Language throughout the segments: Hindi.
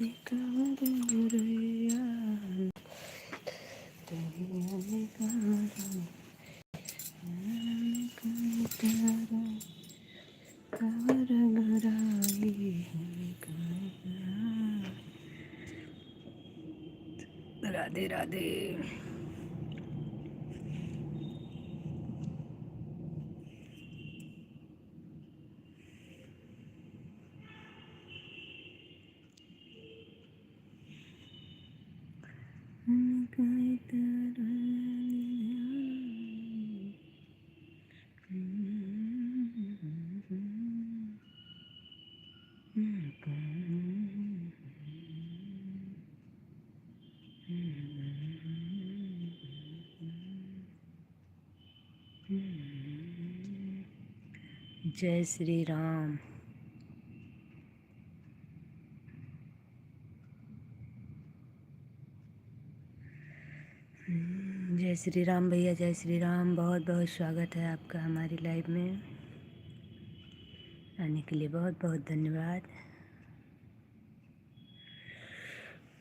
कावर गोरैया तनिया कावर गोराई राधे राधे। जय श्री राम। जय श्री राम भैया, जय श्री राम। बहुत बहुत स्वागत है आपका हमारी लाइव में। आने के लिए बहुत बहुत धन्यवाद।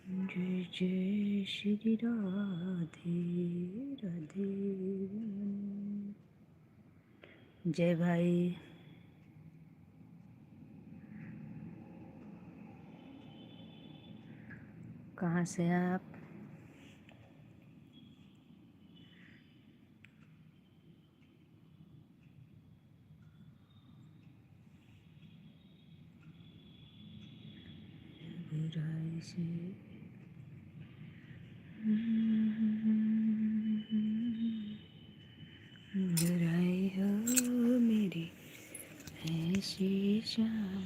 जय जय श्री राधे राधे। जय भाई। कहाँ से हैं आप? बुराई से बुराई हो मेरी ऐसी शान।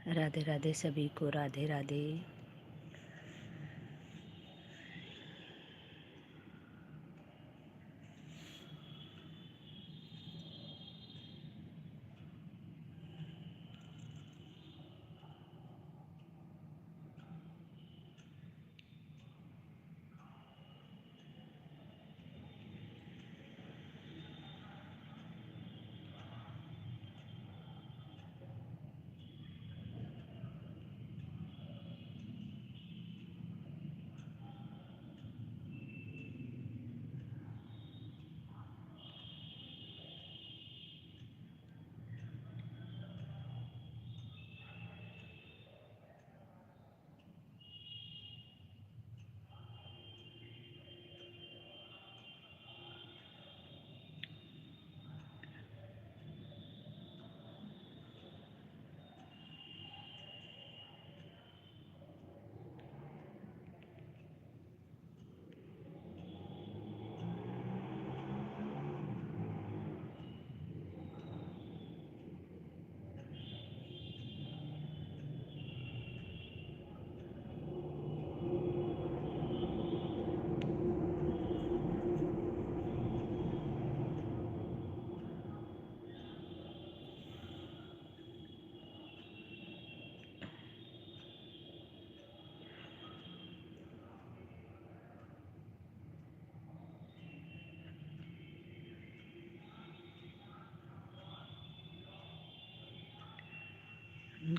राधे राधे सभी को, राधे राधे।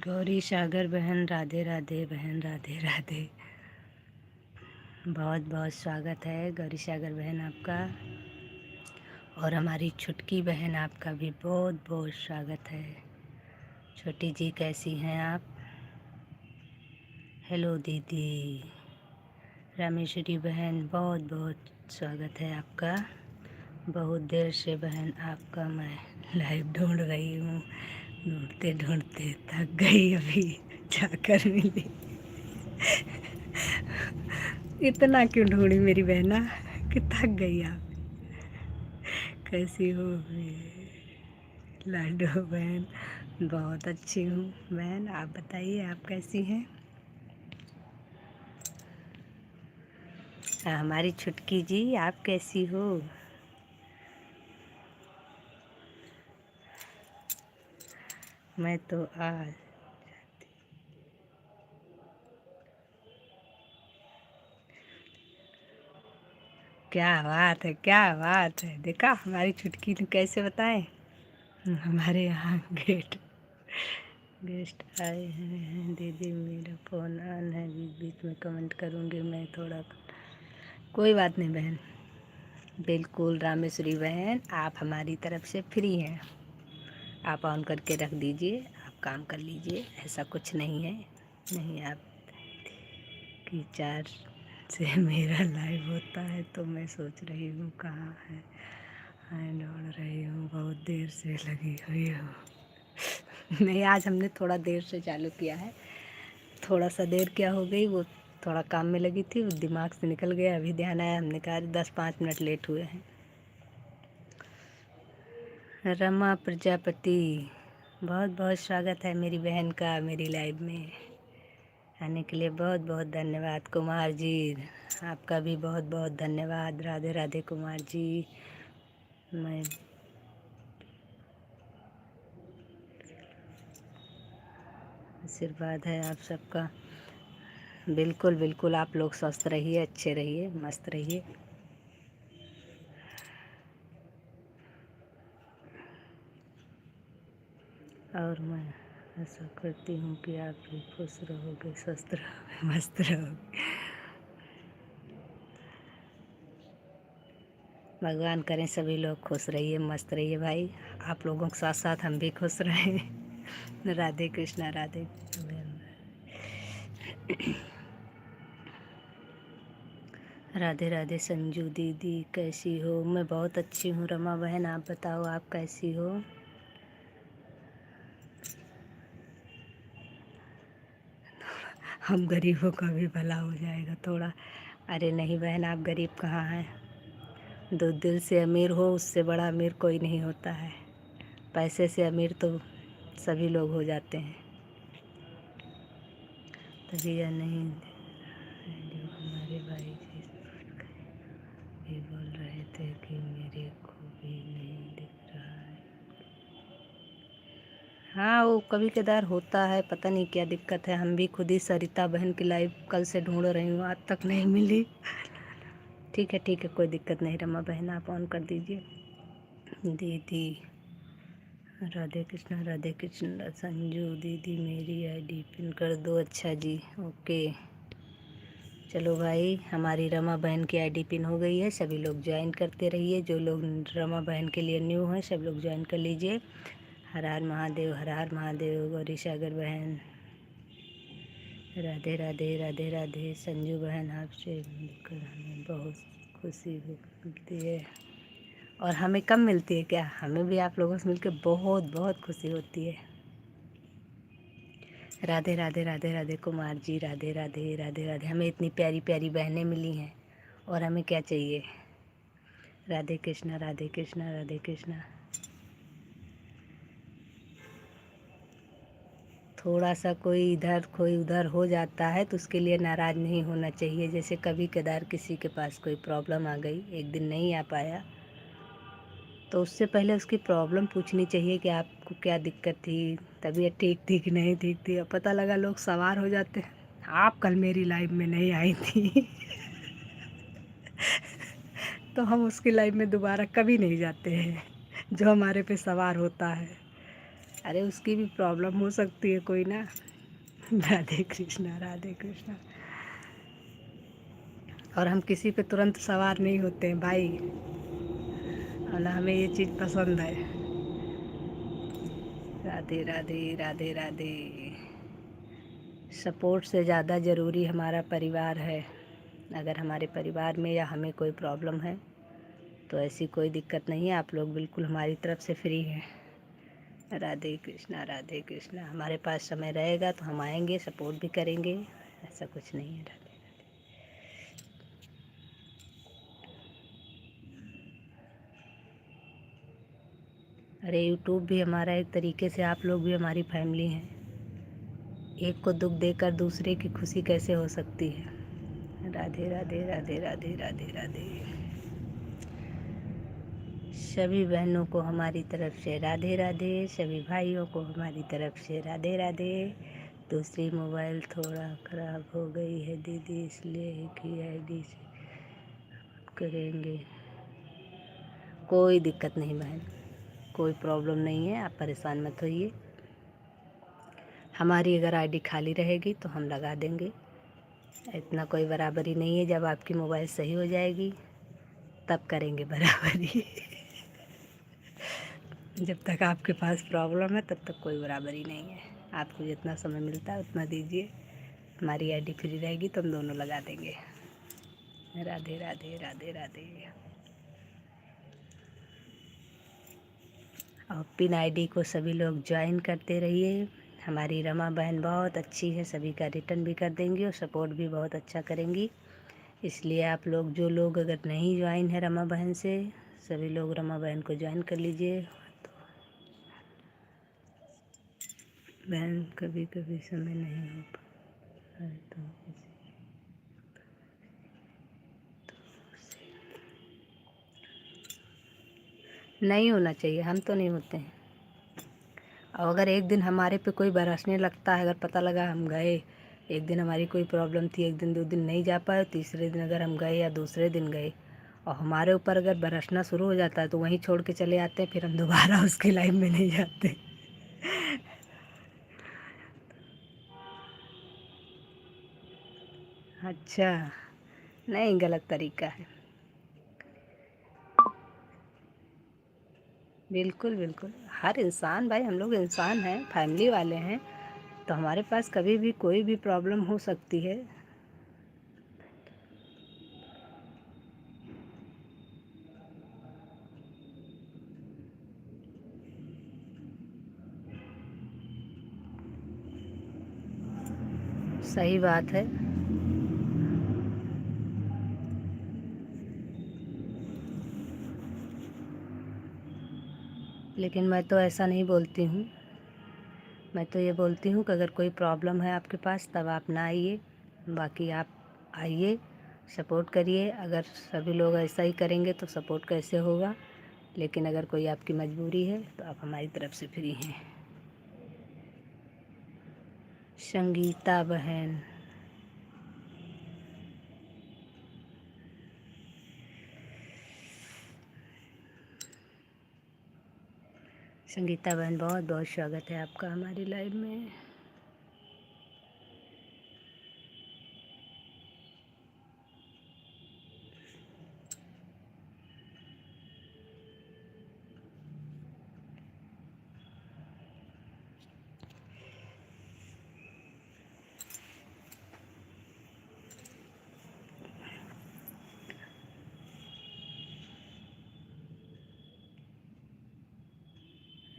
गौरी सागर बहन राधे राधे। बहन राधे राधे। बहुत बहुत स्वागत है गौरी सागर बहन आपका, और हमारी छुटकी बहन आपका भी बहुत बहुत स्वागत है। छोटी जी कैसी हैं आप? हेलो दीदी। रामेश्वरी बहन बहुत बहुत स्वागत है आपका। बहुत देर से बहन आपका मैं लाइव ढूंढ रही हूँ, ढूंढते ढूंढते थक गई, अभी जाकर मिली। इतना क्यों ढूंढी मेरी बहना कि थक गई आप? कैसी हो लाडो बहन? बहुत अच्छी हूँ बहन, आप बताइए आप कैसी हैं? हमारी छुटकी जी आप कैसी हो? मैं तो आज क्या बात है, क्या बात है! देखा हमारी छुटकी ने कैसे बताएं। हमारे यहाँ गेस्ट आए हैं। दीदी मेरा फ़ोन ऑन है, बीच बीच में कमेंट करूँगी मैं थोड़ा। कोई बात नहीं बहन, बिल्कुल रामेश्वरी बहन, आप हमारी तरफ से फ्री हैं। आप ऑन करके रख दीजिए, आप काम कर लीजिए, ऐसा कुछ नहीं है। नहीं आप की चार से मेरा लाइव होता है तो मैं सोच रही हूँ कहाँ है। मैं ढूंढ रही हूँ, बहुत देर से लगी हुई हूँ। नहीं, आज हमने थोड़ा देर से चालू किया है। थोड़ा सा देर क्या हो गई, वो थोड़ा काम में लगी थी, वो दिमाग से निकल गया। अभी ध्यान आया, हमने कहा 10-5 मिनट लेट हुए हैं। रमा प्रजापति, बहुत बहुत स्वागत है मेरी बहन का मेरी लाइव में आने के लिए। बहुत बहुत धन्यवाद। कुमार जी, आपका भी बहुत बहुत धन्यवाद। राधे राधे कुमार जी। मैं आशीर्वाद है आप सबका। बिल्कुल बिल्कुल, आप लोग स्वस्थ रहिए, अच्छे रहिए, मस्त रहिए। और मैं ऐसा करती हूँ कि आप भी खुश रहोगे, स्वस्थ रहोगे, मस्त रहोगे। भगवान करें सभी लोग खुश रहिए, मस्त रहिए भाई। आप लोगों के साथ साथ हम भी खुश रहें। राधे कृष्णा, राधे। राधे राधे संजू दीदी, कैसी हो? मैं बहुत अच्छी हूँ रमा बहन, आप बताओ आप कैसी हो? हम गरीबों का भी भला हो जाएगा थोड़ा। अरे नहीं बहन, आप गरीब कहाँ हैं? दो दिल से अमीर हो उससे बड़ा अमीर कोई नहीं होता है। पैसे से अमीर तो सभी लोग हो जाते हैं। तभी यह नहीं जो हमारे भाई जी भी बोल रहे थे कि मेरे को भी नहीं दिख रहा है। हाँ, वो कभी कदार होता है, पता नहीं क्या दिक्कत है। हम भी खुद ही सरिता बहन की लाइव कल से ढूंढ रही हूँ, आज तक नहीं मिली। ठीक है, कोई दिक्कत नहीं रमा बहन, आप ऑन कर दीजिए। दीदी राधे कृष्णा संजू दीदी, मेरी आईडी पिन कर दो। अच्छा जी, ओके। चलो भाई, हमारी रमा बहन की आईडी पिन हो गई है। सभी लोग ज्वाइन करते रहिए। जो लोग रमा बहन के लिए न्यू हैं सब लोग ज्वाइन कर लीजिए। हर हर महादेव, हर हर महादेव। गौरी सागर बहन, राधे राधे, राधे राधे। संजू बहन, आपसे मिलकर हमें बहुत खुशी मिलती है। और हमें कम मिलती है क्या? हमें भी आप लोगों से मिलकर बहुत बहुत खुशी होती है। राधे राधे, राधे राधे कुमार जी, राधे राधे, राधे राधे। हमें इतनी प्यारी प्यारी बहनें मिली हैं और हमें क्या चाहिए। राधे कृष्णा, राधे कृष्णा, राधे कृष्णा। थोड़ा सा कोई इधर कोई उधर हो जाता है तो उसके लिए नाराज़ नहीं होना चाहिए। जैसे कभी कदार किसी के पास कोई प्रॉब्लम आ गई, एक दिन नहीं आ पाया, तो उससे पहले उसकी प्रॉब्लम पूछनी चाहिए कि आपको क्या दिक्कत थी, तबीयत ठीक थी कि नहीं ठीक थी। अब पता लगा लोग सवार हो जाते हैं, आप कल मेरी लाइव में नहीं आई थी। तो हम उसकी लाइव में दोबारा कभी नहीं जाते हैं जो हमारे पे सवार होता है। अरे उसकी भी प्रॉब्लम हो सकती है कोई ना। राधे कृष्णा, राधे कृष्णा। और हम किसी पे तुरंत सवार नहीं होते हैं भाई, और ना हमें ये चीज़ पसंद है। राधे राधे, राधे राधे। सपोर्ट से ज़्यादा ज़रूरी हमारा परिवार है। अगर हमारे परिवार में या हमें कोई प्रॉब्लम है तो ऐसी कोई दिक्कत नहीं है, आप लोग बिल्कुल हमारी तरफ से फ्री हैं। राधे कृष्णा राधे कृष्णा। हमारे पास समय रहेगा तो हम आएंगे, सपोर्ट भी करेंगे, ऐसा कुछ नहीं है। राधे। अरे यूट्यूब भी हमारा एक तरीके से, आप लोग भी हमारी फैमिली हैं। एक को दुख देकर दूसरे की खुशी कैसे हो सकती है। राधे राधे राधे राधे राधे राधे। सभी बहनों को हमारी तरफ से राधे राधे, सभी भाइयों को हमारी तरफ से राधे राधे। दूसरी मोबाइल थोड़ा ख़राब हो गई है दीदी, इसलिए एक ही आईडी से करेंगे। कोई दिक्कत नहीं बहन, कोई प्रॉब्लम नहीं है, आप परेशान मत होइए। हमारी अगर आईडी खाली रहेगी तो हम लगा देंगे, इतना कोई बराबरी नहीं है। जब आपकी मोबाइल सही हो जाएगी तब करेंगे बराबरी। जब तक आपके पास प्रॉब्लम है तब तक कोई बराबरी नहीं है। आपको जितना समय मिलता है उतना दीजिए, हमारी आईडी फ्री रहेगी तो हम दोनों लगा देंगे। राधे राधे राधे राधे। और पिन आईडी को सभी लोग ज्वाइन करते रहिए। हमारी रमा बहन बहुत अच्छी है, सभी का रिटर्न भी कर देंगी और सपोर्ट भी बहुत अच्छा करेंगी। इसलिए आप लोग, जो लोग अगर नहीं ज्वाइन है रमा बहन से, सभी लोग रमा बहन को ज्वाइन कर लीजिए। तो बहन कभी कभी समय नहीं हो पाता है तो नहीं होना चाहिए, हम तो नहीं होते हैं। और अगर एक दिन हमारे पे कोई बरसने लगता है, अगर पता लगा हम गए, एक दिन हमारी कोई प्रॉब्लम थी, एक दिन 2 दिन नहीं जा पाए, तीसरे दिन अगर हम गए या दूसरे दिन गए और हमारे ऊपर अगर बरसना शुरू हो जाता है तो वहीं छोड़ के चले आते हैं, फिर हम दोबारा उसकी लाइन में नहीं जाते। अच्छा, नहीं, गलत तरीका है। बिल्कुल बिल्कुल, हर इंसान, भाई हम लोग इंसान हैं, फैमिली वाले हैं, तो हमारे पास कभी भी कोई भी प्रॉब्लम हो सकती है। सही बात है। लेकिन मैं तो ऐसा नहीं बोलती हूँ, मैं तो ये बोलती हूँ कि अगर कोई प्रॉब्लम है आपके पास तब आप ना आइए, बाकी आप आइए, सपोर्ट करिए। अगर सभी लोग ऐसा ही करेंगे तो सपोर्ट कैसे होगा। लेकिन अगर कोई आपकी मजबूरी है तो आप हमारी तरफ से फ्री हैं। संगीता बहन, संगीता बहन बहुत बहुत स्वागत है आपका हमारी लाइव में।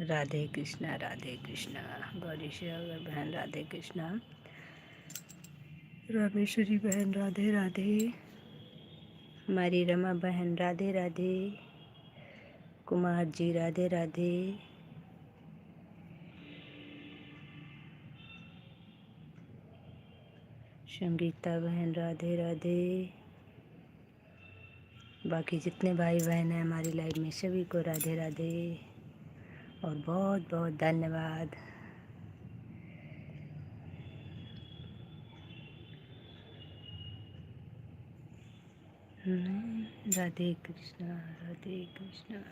राधे कृष्णा गौरी सागर बहन राधे कृष्णा। रामेश्वरी बहन राधे राधे। हमारी रमा बहन राधे राधे। कुमार जी राधे राधे। संगीता बहन राधे राधे। बाकी जितने भाई बहन हैं हमारी लाइफ में सभी को राधे राधे और बहुत बहुत धन्यवाद। राधे कृष्णा राधे कृष्णा।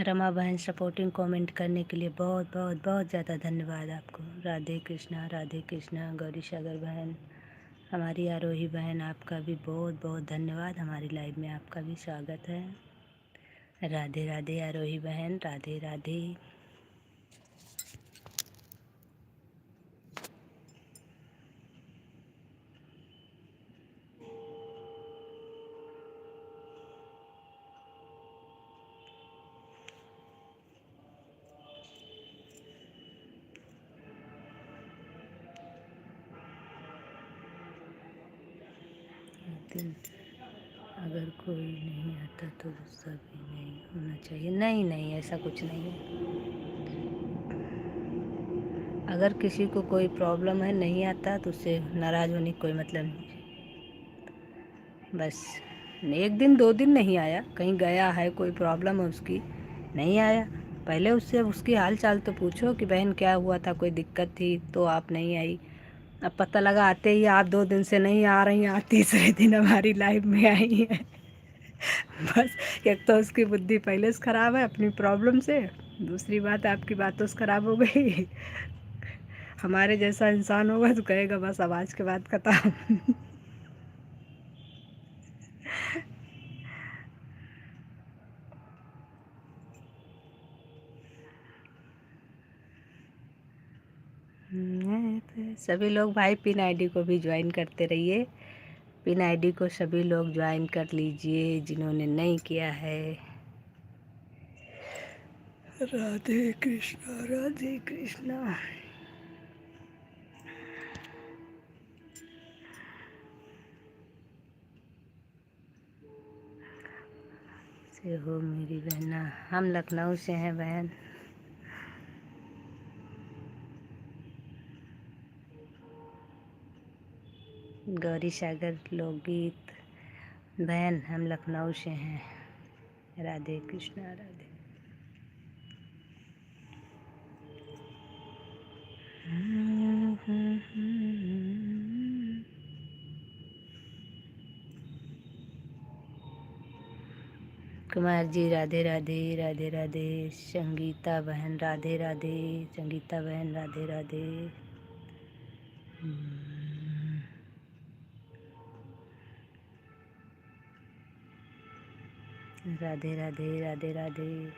रमा बहन सपोर्टिंग कमेंट करने के लिए बहुत बहुत बहुत ज़्यादा धन्यवाद आपको। राधे कृष्णा, राधे कृष्णा। गौरी सागर बहन, हमारी आरोही बहन, आपका भी बहुत बहुत धन्यवाद। हमारी लाइव में आपका भी स्वागत है। राधे राधे आरोही बहन, राधे राधे। अगर कोई नहीं आता तो गुस्सा भी नहीं होना चाहिए। नहीं नहीं, ऐसा कुछ नहीं है। अगर किसी को कोई प्रॉब्लम है, नहीं आता, तो उससे नाराज़ होने की कोई मतलब नहीं। बस 1 दिन 2 दिन नहीं आया, कहीं गया है, कोई प्रॉब्लम है उसकी, नहीं आया, पहले उससे उसकी हाल चाल तो पूछो कि बहन क्या हुआ था, कोई दिक्कत थी तो आप नहीं आई। अब पता लगा आते ही आप 2 दिन से नहीं आ रही, आप तीसरे दिन हमारी लाइफ में आई हैं। बस एक तो उसकी बुद्धि पहले से ख़राब है अपनी प्रॉब्लम से, दूसरी बात आपकी बातों से ख़राब हो गई। हमारे जैसा इंसान होगा तो कहेगा बस अब आज के बाद खत्म। सभी लोग भाई पिन आईडी को भी ज्वाइन करते रहिए। पिन आईडी को सभी लोग ज्वाइन कर लीजिए जिन्होंने नहीं किया है। राधे कृष्णा, राधे कृष्णा। से हो मेरी बहना, हम लखनऊ से हैं बहन। गौरी सागर लोकगीत बहन, हम लखनऊ से हैं। राधे कृष्णा, राधे। कुमार जी राधे राधे, राधे राधे। संगीता बहन राधे राधे, संगीता बहन राधे राधे। राधे राधे, राधे राधे।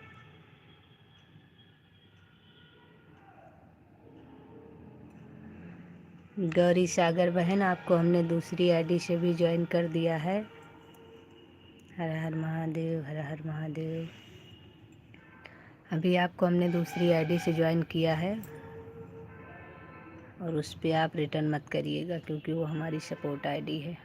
गौरी सागर बहन, आपको हमने दूसरी आईडी से भी ज्वाइन कर दिया है। हर हर महादेव, हर हर महादेव। अभी आपको हमने दूसरी आईडी से ज्वाइन किया है और उस पर आप रिटर्न मत करिएगा क्योंकि वो हमारी सपोर्ट आईडी है।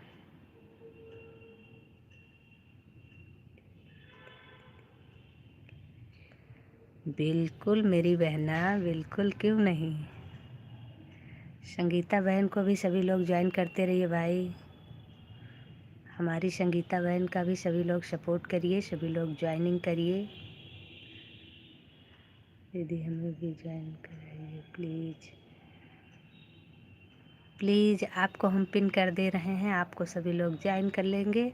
बिल्कुल मेरी बहना, बिल्कुल, क्यों नहीं। संगीता बहन को भी सभी लोग ज्वाइन करते रहिए भाई। हमारी संगीता बहन का भी सभी लोग सपोर्ट करिए, सभी लोग ज्वाइनिंग करिए। दीदी हमें भी ज्वाइन कराइए प्लीज़। प्लीज़ आपको हम पिन कर दे रहे हैं, आपको सभी लोग ज्वाइन कर लेंगे।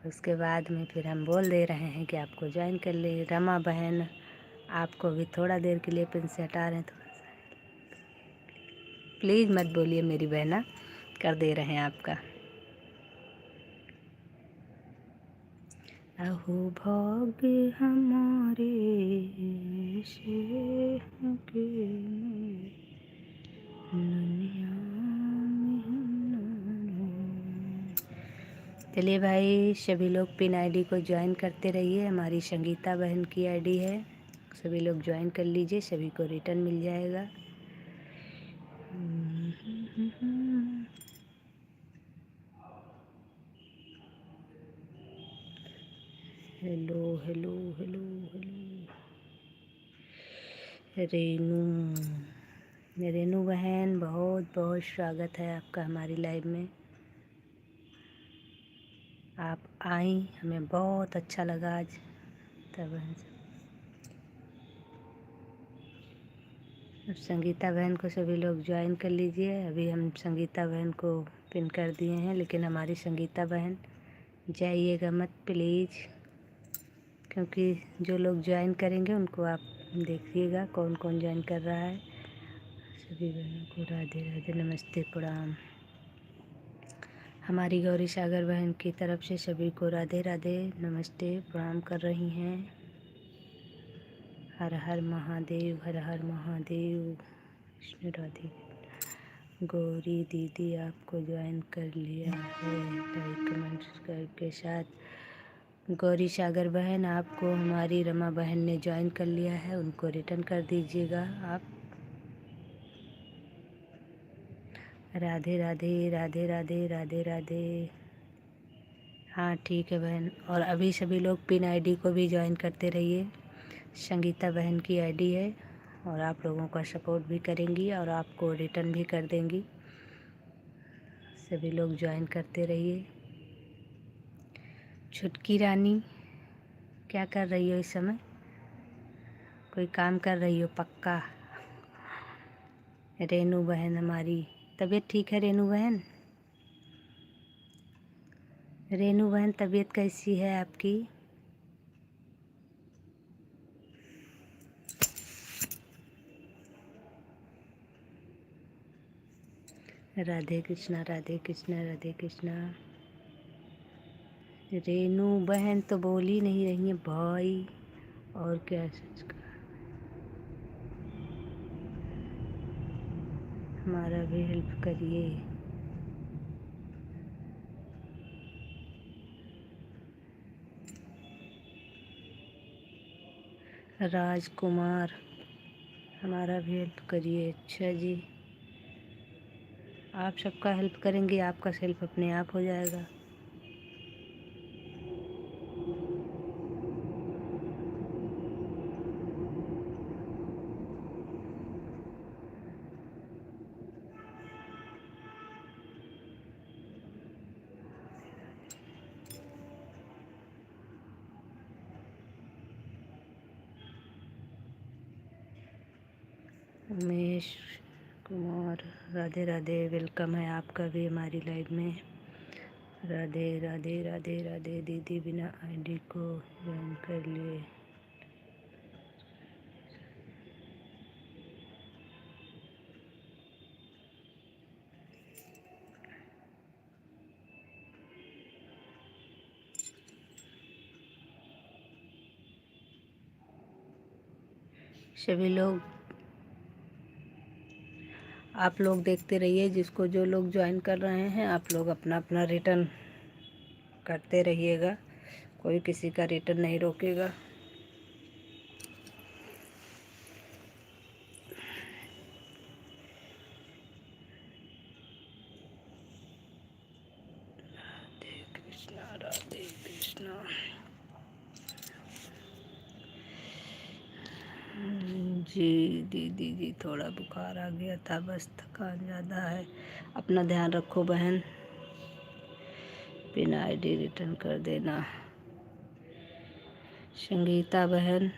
उसके बाद में फिर हम बोल दे रहे हैं कि आपको ज्वाइन कर ले। रमा बहन, आपको भी थोड़ा देर के लिए पिन से हटा रहे हैं, थोड़ा सा प्लीज़ मत बोलिए मेरी बहना, कर दे रहे हैं आपका। अहो भाग्य हमारे ऐसे हैं कि दुनिया में हम। चलिए भाई, सभी लोग पिन आईडी को ज्वाइन करते रहिए। हमारी संगीता बहन की आईडी है, सभी लोग ज्वाइन कर लीजिए, सभी को रिटर्न मिल जाएगा। Hello hello hello hello. Renu बहन, बहुत बहुत स्वागत है आपका हमारी लाइव में। आप आई, हमें बहुत अच्छा लगा आज। तब अब संगीता बहन को सभी लोग ज्वाइन कर लीजिए। अभी हम संगीता बहन को पिन कर दिए हैं, लेकिन हमारी संगीता बहन जाइएगा मत प्लीज़। क्योंकि जो लोग ज्वाइन करेंगे उनको आप देखिएगा कौन कौन ज्वाइन कर रहा है। सभी बहनों को राधे राधे, नमस्ते, प्रणाम। हमारी गौरी सागर बहन की तरफ से सभी को राधे राधे, नमस्ते, प्रणाम कर रही हैं। हर हर महादेव, हर हर महादेव। कृष्ण राधे। गौरी दीदी आपको ज्वाइन कर लिया है, लाइक कमेंट सब्सक्राइब के साथ। गौरी सागर बहन आपको हमारी रमा बहन ने ज्वाइन कर लिया है, उनको रिटर्न कर दीजिएगा आप। राधे राधे, राधे राधे, राधे राधे। हाँ ठीक है बहन। और अभी सभी लोग पिन आईडी को भी ज्वाइन करते रहिए। संगीता बहन की आईडी है और आप लोगों का सपोर्ट भी करेंगी और आपको रिटर्न भी कर देंगी। सभी लोग ज्वाइन करते रहिए। छुटकी रानी क्या कर रही हो इस समय? कोई काम कर रही हो पक्का? रेनू बहन हमारी, तबीयत ठीक है रेनू बहन? रेनू बहन तबीयत कैसी है आपकी? राधे कृष्णा, राधे कृष्णा, राधे कृष्णा। रेनू बहन तो बोल ही नहीं रही है भाई, और क्या हमारा भी हेल्प करिए। राजकुमार हमारा भी हेल्प करिए। अच्छा जी, आप सबका हेल्प करेंगे, आपका हेल्प अपने आप हो जाएगा। उमेश कुमार, राधे राधे, वेलकम है आपका भी हमारी लाइव में। राधे राधे, राधे राधे। दीदी बिना आईडी को ज्वाइन कर लिए। सभी लोग आप लोग देखते रहिए, जिसको जो लोग ज्वाइन कर रहे हैं आप लोग अपना अपना रिटर्न करते रहिएगा, कोई किसी का रिटर्न नहीं रोकेगा। राधे कृष्णा, राधे कृष्णा। जी दीदी जी, थोड़ा बुखार आ गया था, बस थकान ज़्यादा है। अपना ध्यान रखो बहन। बिना आईडी रिटर्न कर देना। संगीता बहन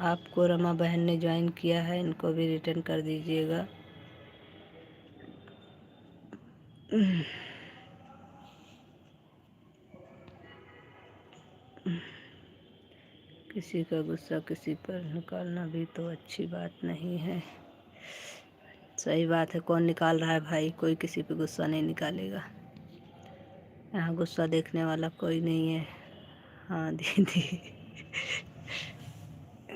आपको रमा बहन ने ज्वाइन किया है, इनको भी रिटर्न कर दीजिएगा। किसी का गुस्सा किसी पर निकालना भी तो अच्छी बात नहीं है। सही बात है, कौन निकाल रहा है भाई? कोई किसी पे गुस्सा नहीं निकालेगा। यहाँ गुस्सा देखने वाला कोई नहीं है। हाँ दीदी,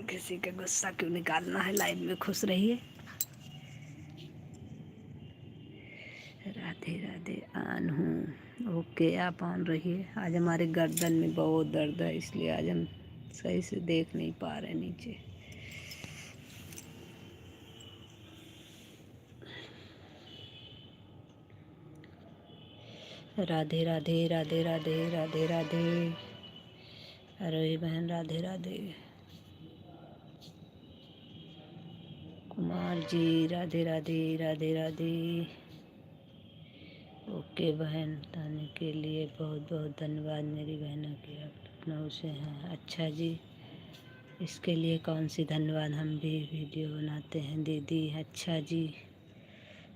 किसी का गुस्सा क्यों निकालना है? लाइफ में खुश रहिए। राधे राधे। ऑन हूँ। ओके, आप ऑन रहिए। आज हमारे गर्दन में बहुत दर्द है, इसलिए आज हम सही से देख नहीं पा रहे नीचे। राधे राधे, राधे राधे, राधे राधे। अरे बहन राधे राधे। कुमार जी राधे राधे, राधे राधे। ओके बहन, बताने के लिए बहुत बहुत धन्यवाद मेरी बहनों की, आप लखनऊ से हैं। अच्छा जी, इसके लिए कौन सी धन्यवाद, हम भी वीडियो बनाते हैं दीदी। अच्छा जी।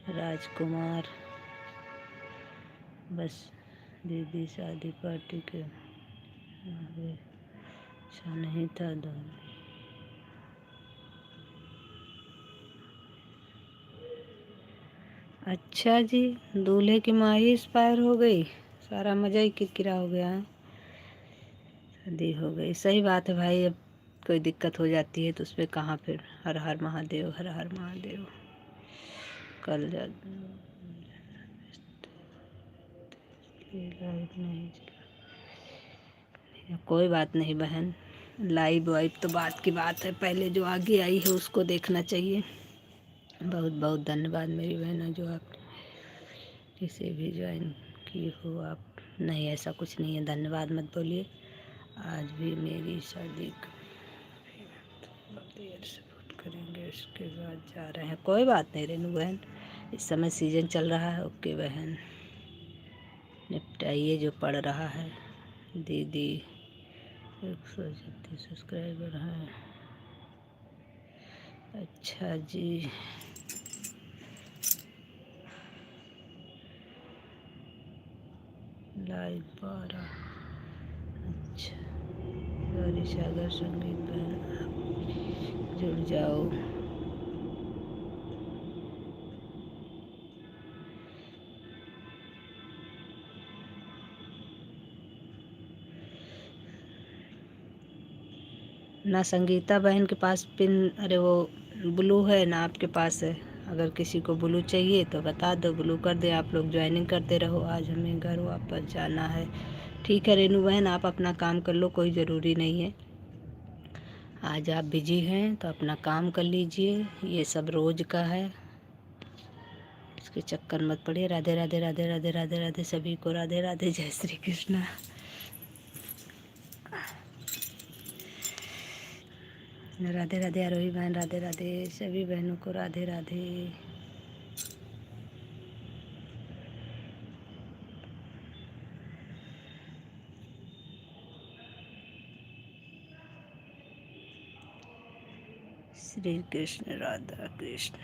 राजकुमार, बस दीदी शादी पार्टी के अच्छा नहीं था अच्छा जी, दूल्हे की माँ ही एक्सपायर हो गई, सारा मज़ा ही किरकिरा हो गया है। शादी हो गई, सही बात है भाई। अब कोई दिक्कत हो जाती है तो उस पर कहाँ फिर हर हर महादेव, हर हर महादेव। कल जा लाइव नहीं, कोई बात नहीं बहन, लाइव वाइव तो बात की बात है, पहले जो आगे आई है उसको देखना चाहिए। बहुत बहुत धन्यवाद मेरी बहनों, जो आप किसी भी ज्वाइन की हो आप। नहीं, ऐसा कुछ नहीं है, धन्यवाद मत बोलिए। आज भी मेरी शादी देर सपोर्ट करेंगे, उसके बाद जा रहे हैं। कोई बात नहीं रेनू बहन, इस समय सीजन चल रहा है। ओके बहन, निपटाइए जो पड़ रहा है। दीदी 136 सब्सक्राइबर हैं। अच्छा जी, लाइव 12। अच्छा, गौरी सागर संगीत बहन आप जुड़ जाओ। ना संगीता बहन के पास पिन, अरे वो ब्लू है ना आपके पास है। अगर किसी को ब्लू चाहिए तो बता दो, ब्लू कर दे। आप लोग ज्वाइनिंग करते रहो। आज हमें घर वापस जाना है। ठीक है रेनू बहन, आप अपना काम कर लो, कोई ज़रूरी नहीं है। आज आप बिजी हैं तो अपना काम कर लीजिए, ये सब रोज़ का है, इसके चक्कर मत पड़िए। राधे राधे राधे राधे राधे राधे, सभी को राधे राधे, जय श्री कृष्णा। राधे राधे आरोही बहन, राधे राधे सभी बहनों को राधे राधे। श्री कृष्ण राधा कृष्ण।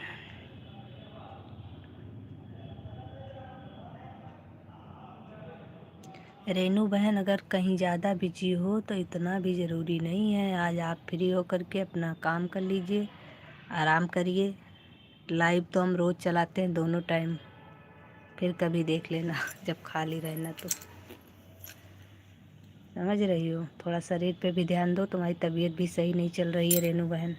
रेनू बहन, अगर कहीं ज़्यादा बिजी हो तो इतना भी ज़रूरी नहीं है। आज आप फ्री हो करके अपना काम कर लीजिए, आराम करिए। लाइव तो हम रोज़ चलाते हैं, दोनों टाइम, फिर कभी देख लेना जब खाली रहना तो। समझ रही हो, थोड़ा शरीर पे भी ध्यान दो, तुम्हारी तबीयत भी सही नहीं चल रही है रेनू बहन।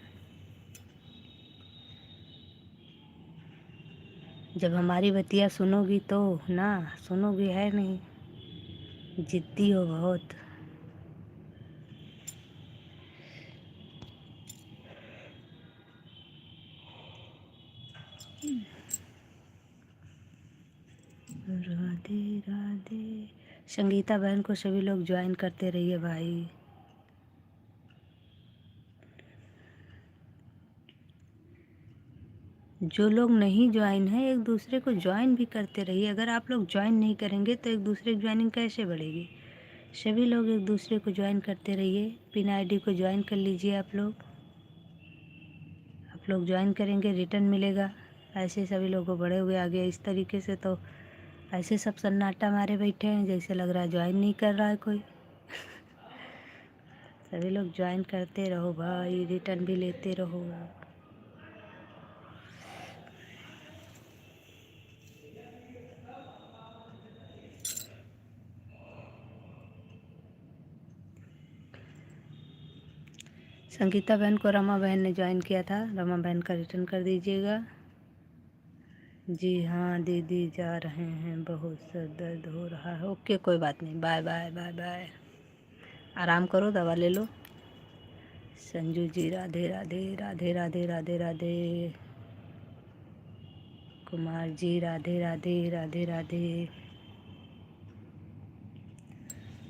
जब हमारी बतिया सुनोगी तो ना, सुनोगी है नहीं, जिद्दी हो बहुत। राधे राधे। संगीता बहन को सभी लोग ज्वाइन करते रहिए भाई। जो लोग नहीं ज्वाइन है, एक दूसरे को ज्वाइन भी करते रहिए। अगर आप लोग ज्वाइन नहीं करेंगे तो एक दूसरे की ज्वाइनिंग कैसे बढ़ेगी। सभी लोग एक दूसरे को ज्वाइन करते रहिए। पिन आईडी को ज्वाइन कर लीजिए। आप लोग ज्वाइन करेंगे, रिटर्न मिलेगा। ऐसे सभी लोगों बड़े हुए आगे इस तरीके से तो ऐसे सब सन्नाटा मारे बैठे हैं, जैसे लग रहा है ज्वाइन नहीं कर रहा है कोई। सभी लोग ज्वाइन करते रहो भाई, रिटर्न भी लेते रहो। संगीता बहन को रमा बहन ने ज्वाइन किया था, रमा बहन का रिटर्न कर दीजिएगा। जी हाँ दीदी, जा रहे हैं, बहुत सर दर्द हो रहा है। ओके, कोई बात नहीं, बाय बाय बाय बाय। आराम करो, दवा ले लो। संजू जी राधे राधे राधे राधे राधे राधे। कुमार जी राधे राधे राधे राधे।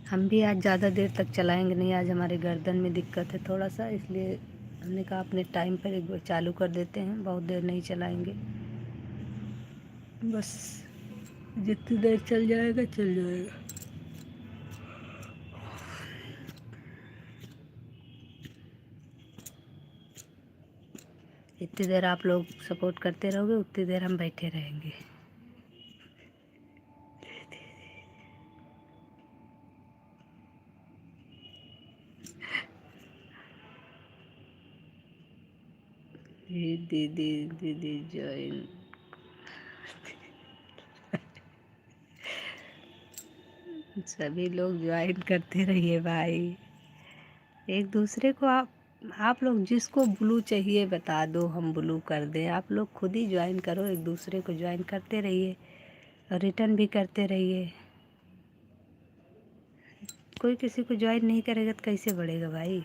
हम भी आज ज़्यादा देर तक चलाएंगे नहीं, आज हमारे गर्दन में दिक्कत है थोड़ा सा, इसलिए हमने कहा अपने टाइम पर एक बार चालू कर देते हैं, बहुत देर नहीं चलाएंगे। बस जितनी देर चल जाएगा चल जाएगा। जितनी देर आप लोग सपोर्ट करते रहोगे उतनी देर हम बैठे रहेंगे। ये दीदी दीदी ज्वाइन, सभी लोग ज्वाइन करते रहिए भाई। एक दूसरे को आप लोग जिसको ब्लू चाहिए बता दो, हम ब्लू कर दें। आप लोग खुद ही ज्वाइन करो, एक दूसरे को ज्वाइन करते रहिए और रिटर्न भी करते रहिए। कोई किसी को ज्वाइन नहीं करेगा तो कैसे बढ़ेगा भाई।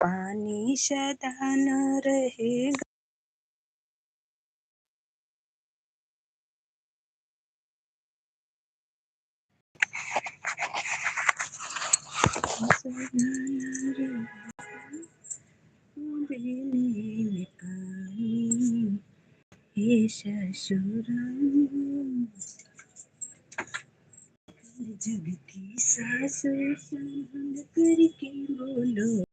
पानी सदा न रहेगा। बेने में पानी, हे ससुराल जग की सासू संग करके बोलो।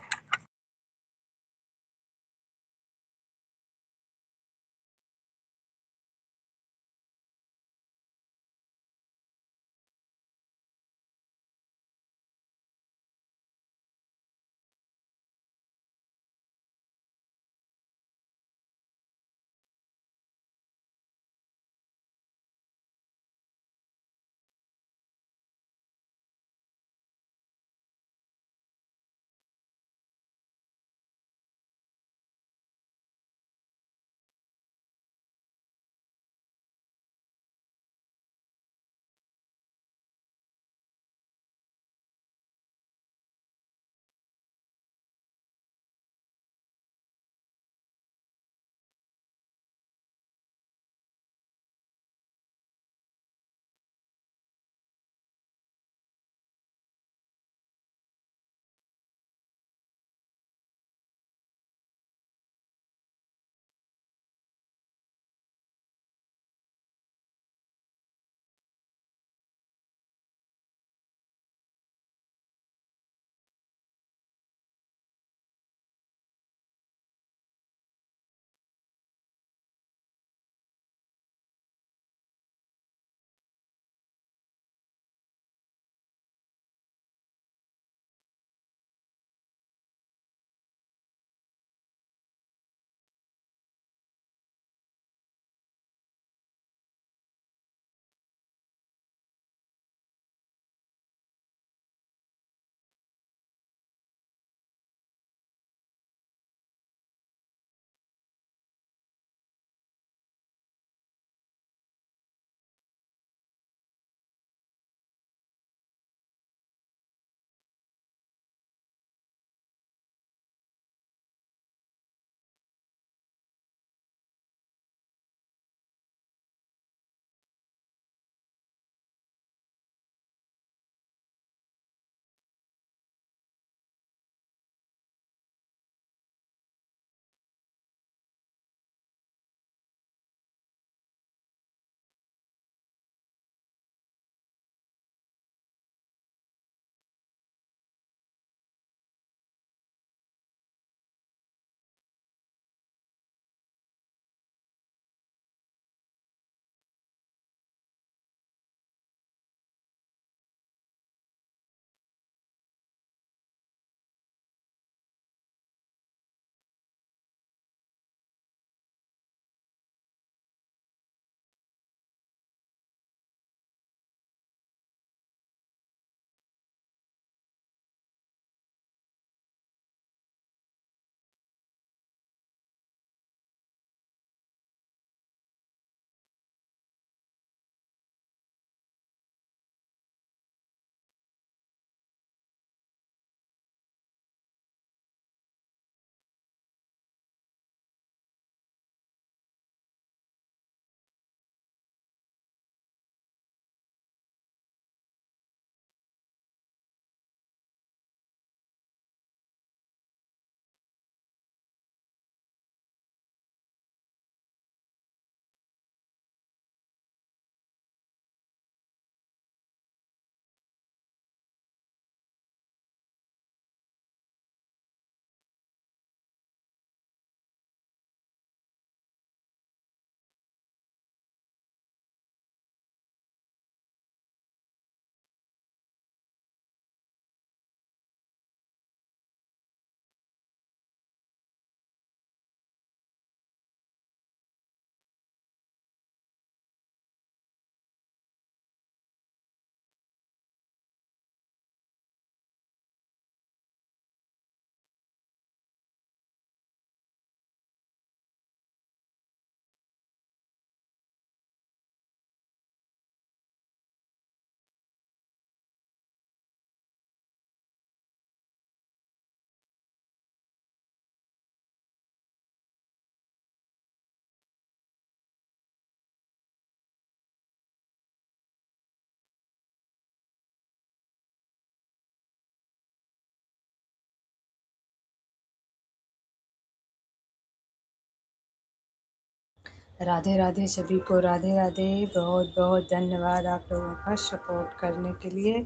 राधे राधे सभी को, राधे राधे। बहुत बहुत धन्यवाद आप लोगों का सपोर्ट करने के लिए।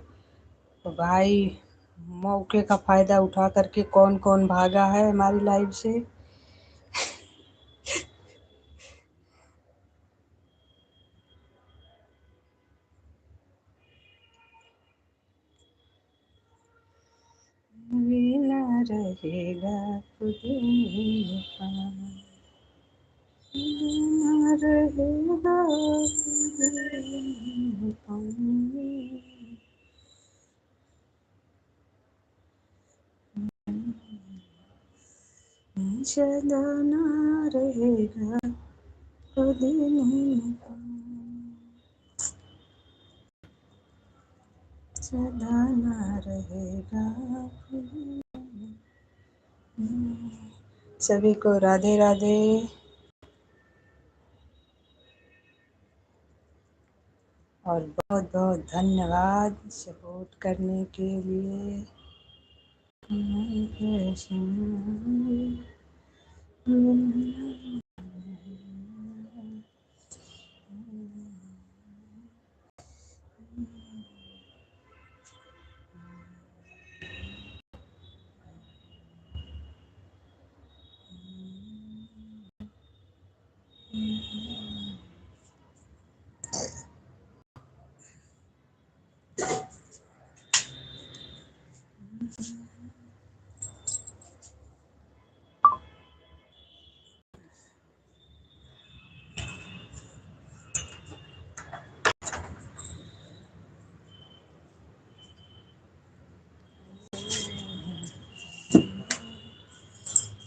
तो भाई मौके का फ़ायदा उठा करके कौन कौन भागा है हमारी लाइव से। बिना रहेगा खुद नहीं पाना, बिना रहेगा खुद नहीं पाना। सदा ना रहेगा खुद नहीं पाना, सदा ना रहेगा खुद। सभी को राधे राधे और बहुत बहुत धन्यवाद सपोर्ट करने के लिए।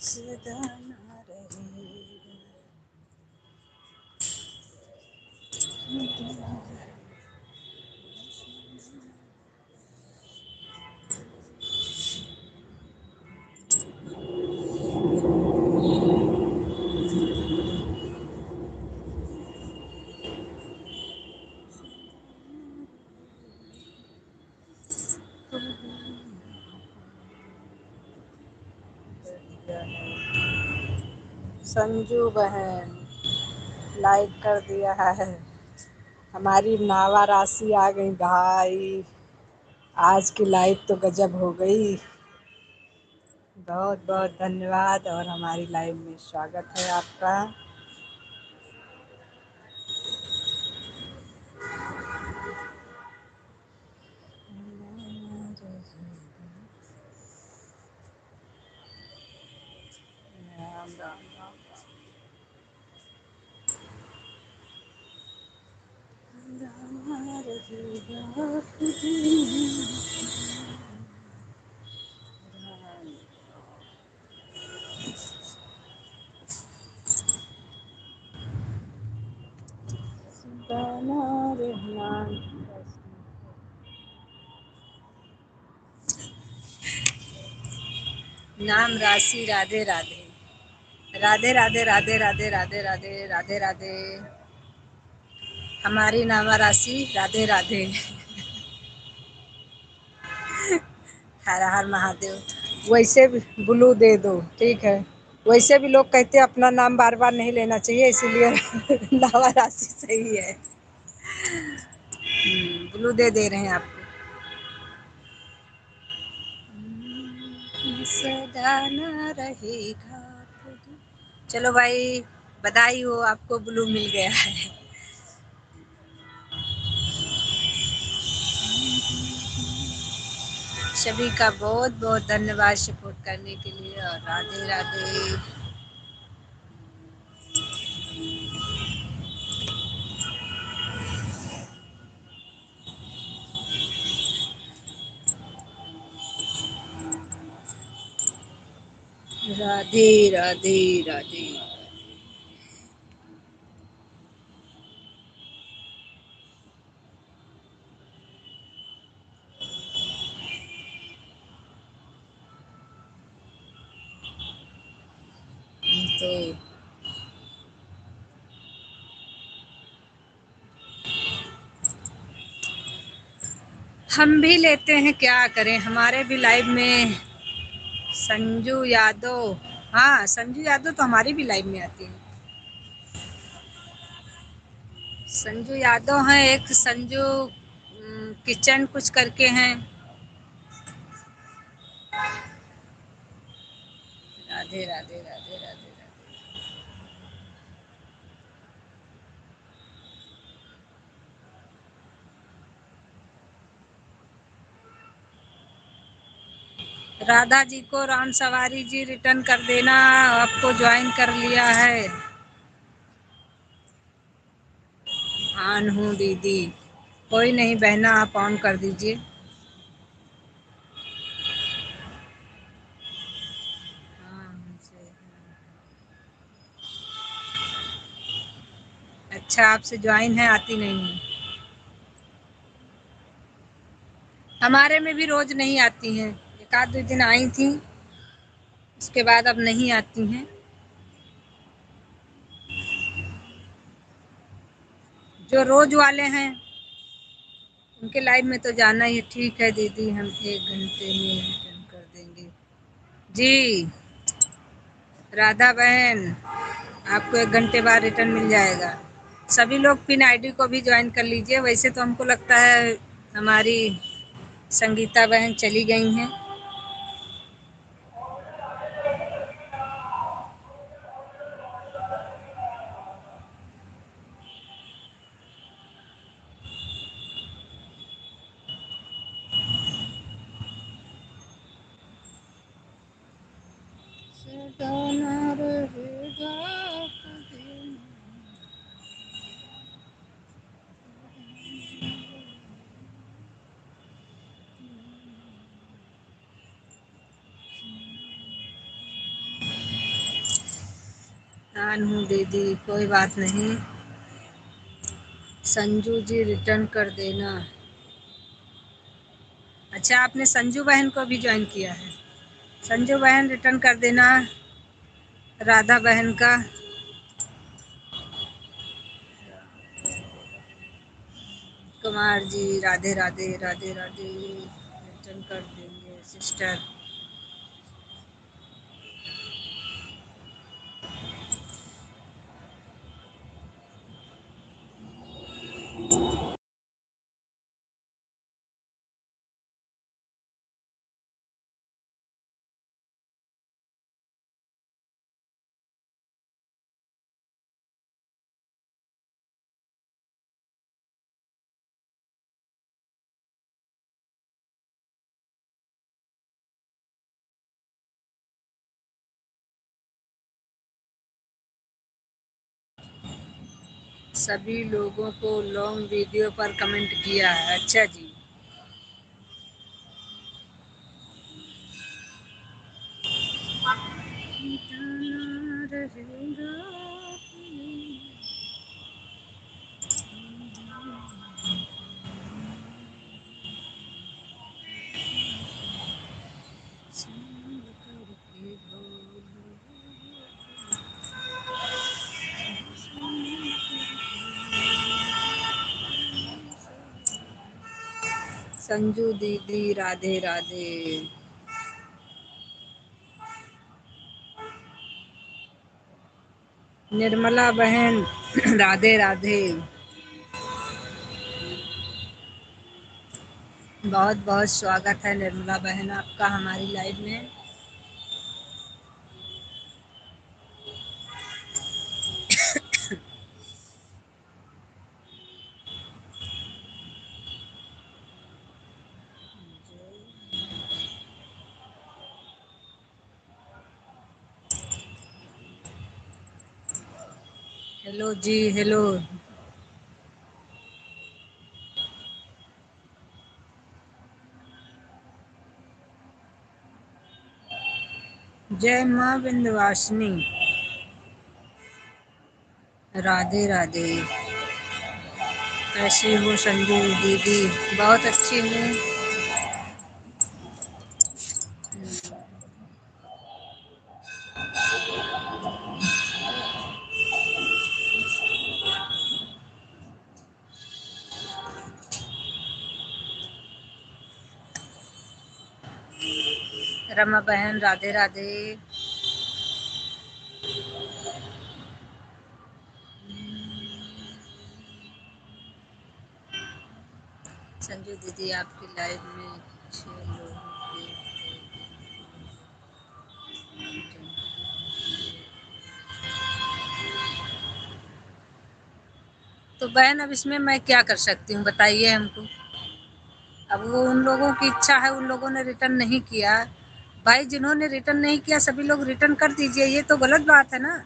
सदा ना रहेगा। संजू बहन लाइक कर दिया है। हमारी नावा राशि आ गई भाई। आज की लाइव तो गजब हो गई। बहुत बहुत धन्यवाद और हमारी लाइव में स्वागत है आपका। राम राम राम राम रहेगा खुद बना रहना। नाम राशि राधे राधे राधे राधे राधे राधे राधे राधे राधे राधे। हमारी नामा राशि राधे राधे। हर हर महादेव। वैसे भी ब्लू दे दो, ठीक है। वैसे भी लोग कहते हैं अपना नाम बार बार नहीं लेना चाहिए, इसीलिए नामा राशि सही है। ब्लू दे रहे हैं आपको। सदा ना रहेगा खुद। चलो भाई, बधाई हो, आपको ब्लू मिल गया है। सभी का बहुत बहुत धन्यवाद सपोर्ट करने के लिए और राधे राधे। राधे राधे राधे। तो हम भी लेते हैं, क्या करें, हमारे भी लाइव में संजू यादव। हाँ, संजू यादव तो हमारी भी लाइव में आती है। संजू यादव हैं, एक संजू किचन कुछ करके हैं। राधे राधे राधे राधे राधे। राधा जी को राम सवारी जी रिटर्न कर देना, आपको ज्वाइन कर लिया है। ऑन हूँ दीदी। कोई नहीं बहना, आप ऑन कर दीजिए। हाँ, अच्छा, आपसे ज्वाइन है, आती नहीं है। हमारे में भी रोज नहीं आती हैं, एक आध दो दिन आई थी, उसके बाद अब नहीं आती हैं। जो रोज वाले हैं उनके लाइव में तो जाना ही। ठीक है दीदी, हम 1 घंटे में रिटर्न कर देंगे। जी राधा बहन, आपको 1 घंटे बाद रिटर्न मिल जाएगा। सभी लोग पिन आईडी को भी ज्वाइन कर लीजिए। वैसे तो हमको लगता है हमारी संगीता बहन चली गई हैं। ऑन हूँ दीदी, कोई बात नहीं। संजू जी रिटर्न कर देना। अच्छा, आपने संजू बहन को भी ज्वाइन किया है। संजू बहन रिटर्न कर देना राधा बहन का। कुमार जी राधे राधे राधे राधे, रिटर्न कर देंगे सिस्टर। सभी लोगों को लॉन्ग वीडियो पर कमेंट किया है। अच्छा जी। संजू दीदी राधे राधे। निर्मला बहन राधे राधे। बहुत बहुत स्वागत है निर्मला बहन आपका हमारी लाइव में। हेलो जी, हेलो। जय माँ विंध्यवासिनी। राधे राधे। कैसी हो संजू दीदी? बहुत अच्छी हूँ। रमा बहन राधे राधे। संजू दीदी आपकी लाइव में 6 लोगों के तो बहन अब इसमें मैं क्या कर सकती हूँ बताइए हमको। अब वो उन लोगों की इच्छा है, उन लोगों ने रिटर्न नहीं किया। भाई जिन्होंने रिटर्न नहीं किया सभी लोग रिटर्न कर दीजिए, ये तो गलत बात है ना।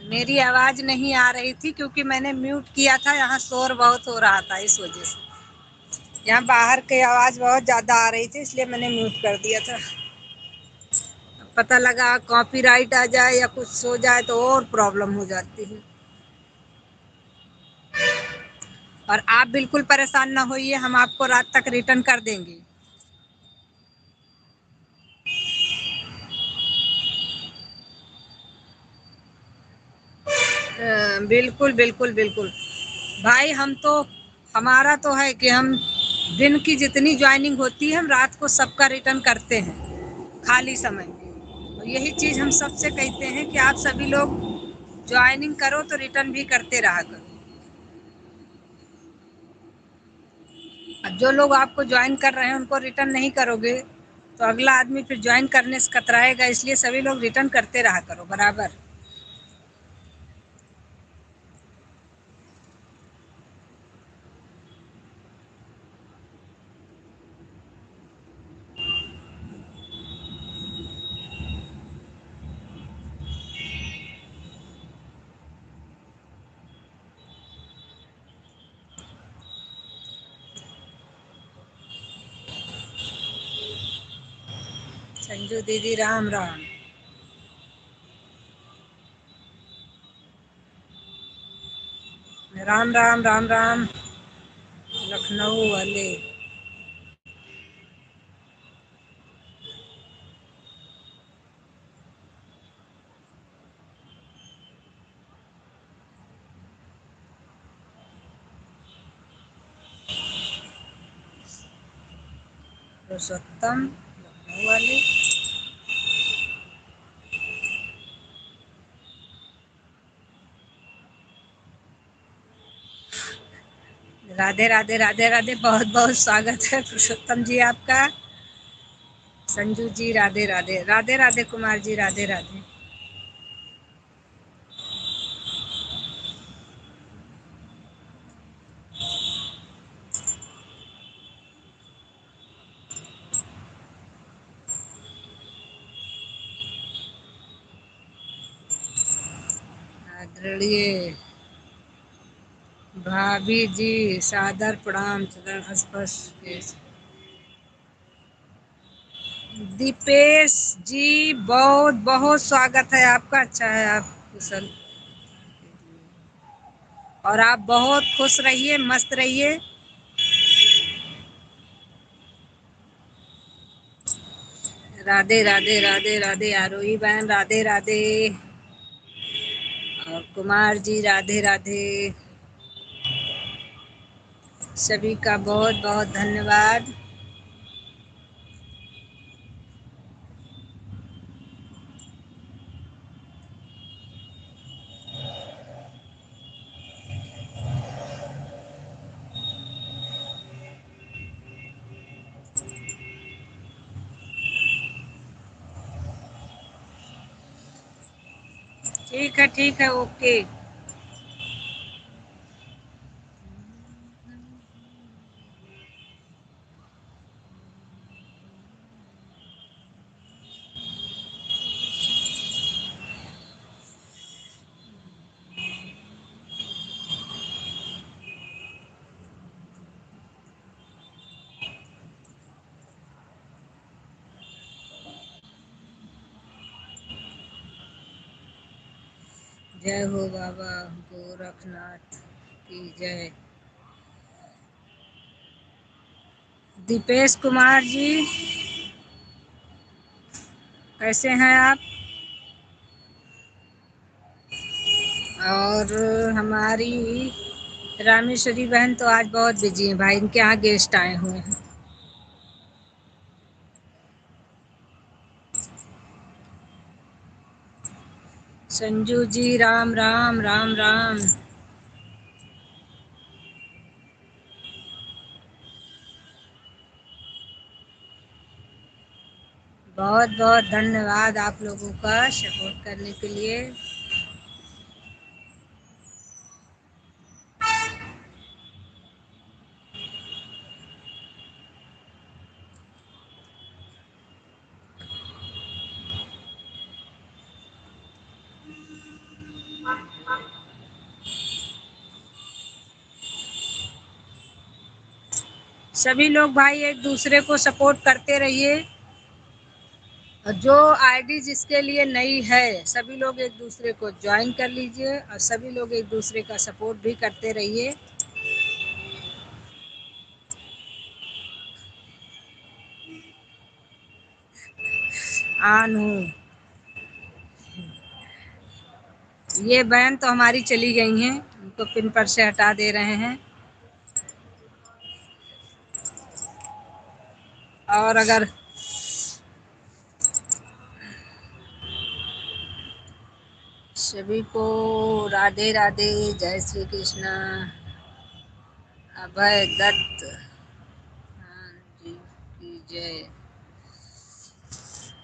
मेरी आवाज नहीं आ रही थी क्योंकि मैंने म्यूट किया था, यहाँ शोर बहुत हो रहा था इस वजह से। यहाँ बाहर की आवाज बहुत ज्यादा आ रही थी इसलिए मैंने म्यूट कर दिया था। पता लगा कॉपीराइट आ जाए या कुछ हो जाए तो और प्रॉब्लम हो जाती है। और आप बिल्कुल परेशान ना होइए, हम आपको रात तक रिटर्न कर देंगे। बिल्कुल बिल्कुल बिल्कुल भाई, हम तो हमारा तो है कि हम दिन की जितनी ज्वाइनिंग होती है हम रात को सबका रिटर्न करते हैं खाली समय में। और यही चीज़ हम सबसे कहते हैं कि आप सभी लोग ज्वाइनिंग करो तो रिटर्न भी करते रहा करो। अब जो लोग आपको ज्वाइन कर रहे हैं उनको रिटर्न नहीं करोगे तो अगला आदमी फिर ज्वाइन करने से कतराएगा, इसलिए सभी लोग रिटर्न करते रहा करो बराबर। संजू दीदी राम राम। राम राम राम राम। लखनऊ वाले। 270 लखनऊ वाले। राधे राधे राधे राधे, बहुत बहुत स्वागत है पुरुषोत्तम जी आपका। संजू जी राधे राधे राधे राधे, कुमार जी राधे राधे। आदरणीय भाभी जी सादर प्रणाम, चरण स्पर्श के। दीपेश जी, बहुत बहुत स्वागत है आपका। अच्छा है आप कुशल, और आप बहुत खुश रहिए, मस्त रहिए। राधे राधे राधे राधे। आरोही बहन राधे राधे, और कुमार जी राधे राधे। सभी का बहुत बहुत धन्यवाद। ठीक है, ओके। जय हो बाबा गोरखनाथ की जय। दीपेश कुमार जी, कैसे हैं आप? और हमारी रामेश्वरी बहन तो आज बहुत बिजी है भाई, इनके यहाँ गेस्ट आए हुए हैं। संजू जी राम राम राम राम। बहुत बहुत धन्यवाद आप लोगों का सपोर्ट करने के लिए। सभी लोग भाई एक दूसरे को सपोर्ट करते रहिए, और जो आईडी जिसके लिए नई है सभी लोग एक दूसरे को ज्वाइन कर लीजिए, और सभी लोग एक दूसरे का सपोर्ट भी करते रहिए। आन हूँ, ये बहन तो हमारी चली गई हैं, उनको पिन पर से हटा दे रहे हैं। और अगर सभी को राधे राधे, जय श्री कृष्णा। अभय दत्त हाँ जी की जय।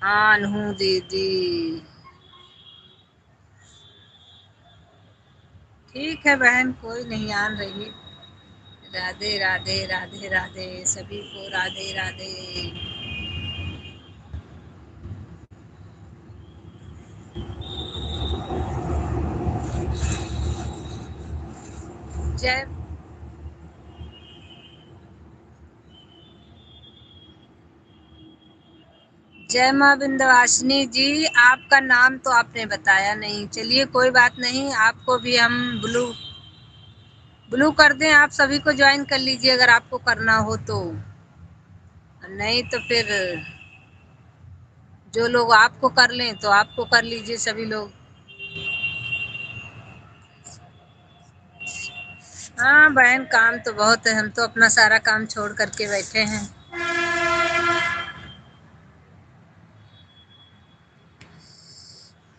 आन हूँ दीदी, ठीक है बहन, कोई नहीं, आन रही। राधे राधे राधे राधे, सभी को राधे राधे। जय जय माँ विंध्यवासिनी जी, आपका नाम तो आपने बताया नहीं। चलिए कोई बात नहीं, आपको भी हम ब्लू ब्लू कर दें, आप सभी को ज्वाइन कर लीजिए अगर आपको करना हो तो। नहीं तो फिर जो लोग आपको कर लें तो आपको कर लीजिए सभी लोग। हाँ बहन, काम तो बहुत है, हम तो अपना सारा काम छोड़ करके बैठे हैं।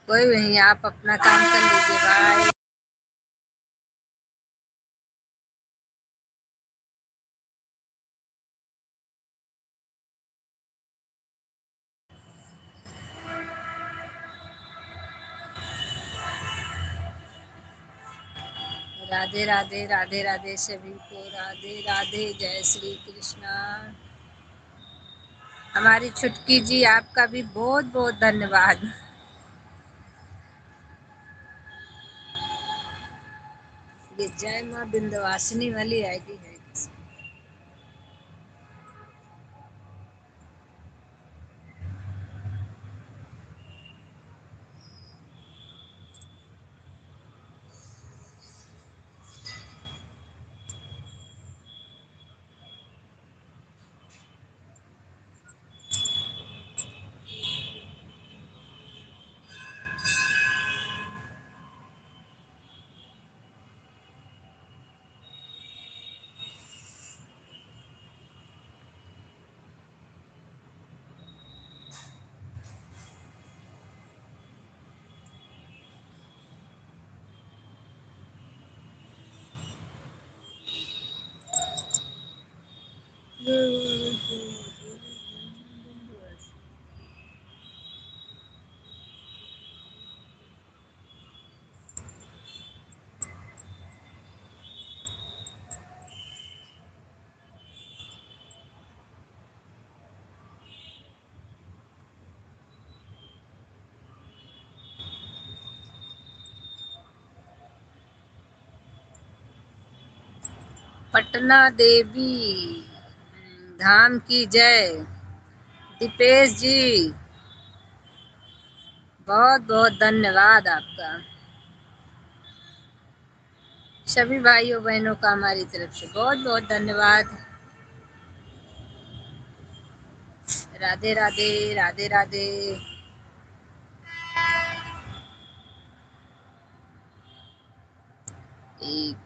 कोई नहीं, आप अपना काम कर लीजिए भाई। राधे राधे राधे राधे, सभी को राधे राधे, जय श्री कृष्णा। हमारी छुटकी जी, आपका भी बहुत बहुत धन्यवाद। ये जय माँ विंध्यवासिनी वाली आईडी है। पटना देवी धाम की जय। दीपेश जी बहुत बहुत धन्यवाद आपका। सभी भाइयों बहनों का हमारी तरफ से बहुत बहुत धन्यवाद। राधे राधे राधे राधे। एक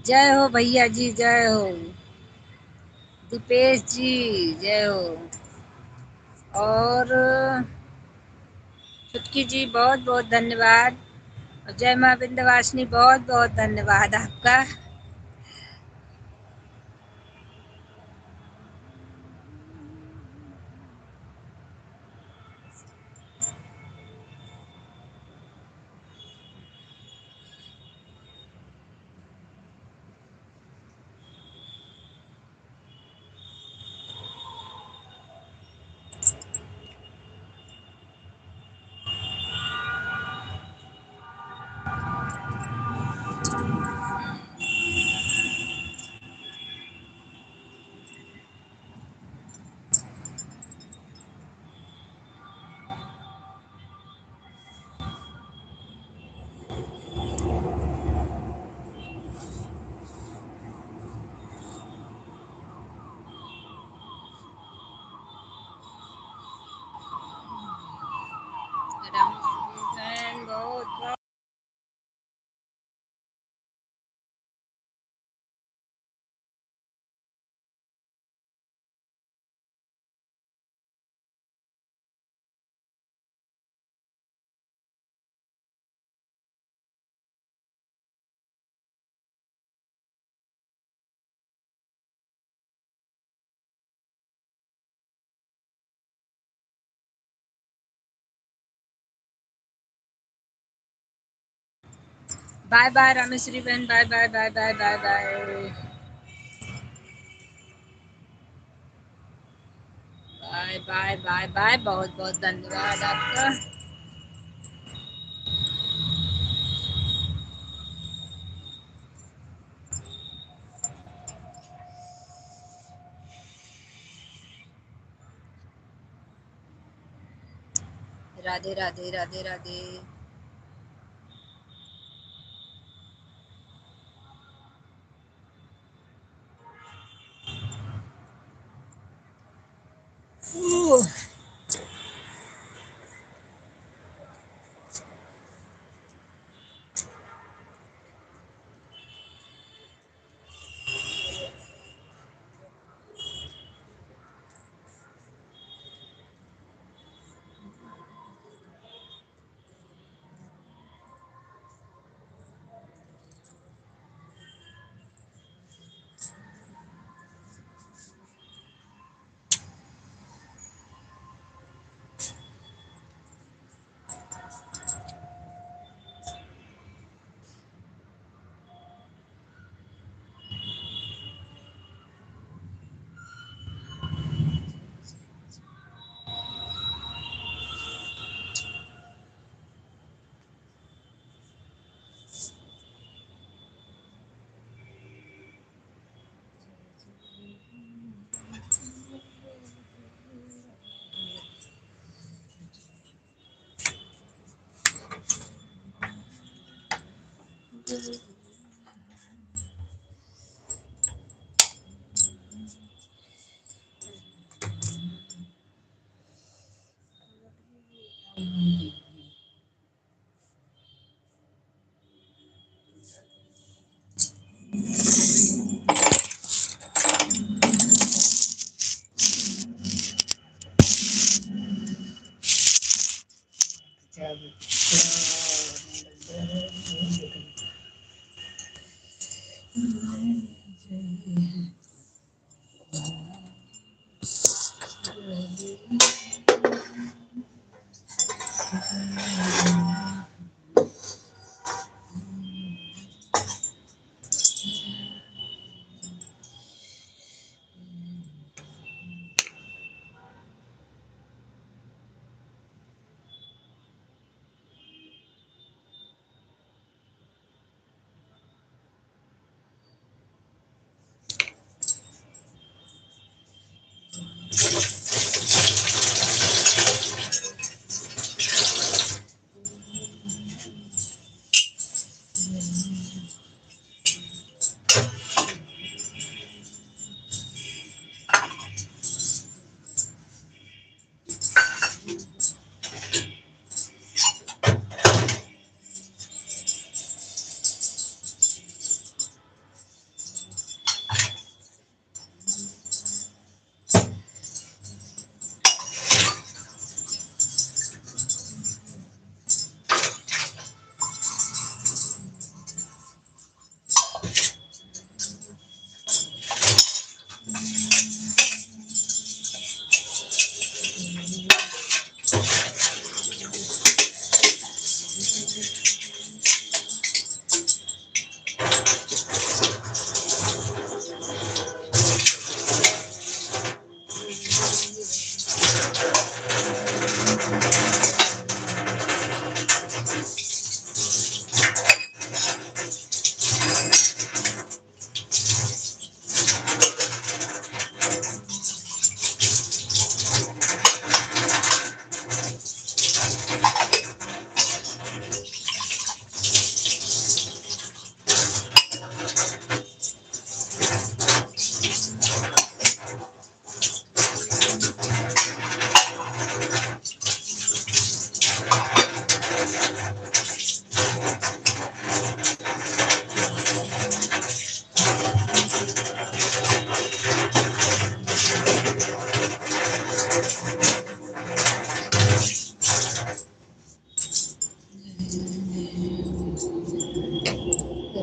जय हो भैया जी, जय हो दीपेश जी, जय हो। और चुटकी जी बहुत बहुत धन्यवाद। और जय माँ विंध्यवासिनी बहुत बहुत धन्यवाद आपका। बहुत बाय बाय रामेश्वरी बहन, bye bye bye bye bye bye bye bye bye bye. बहुत बहुत धन्यवाद आपका। राधे राधे राधे राधे।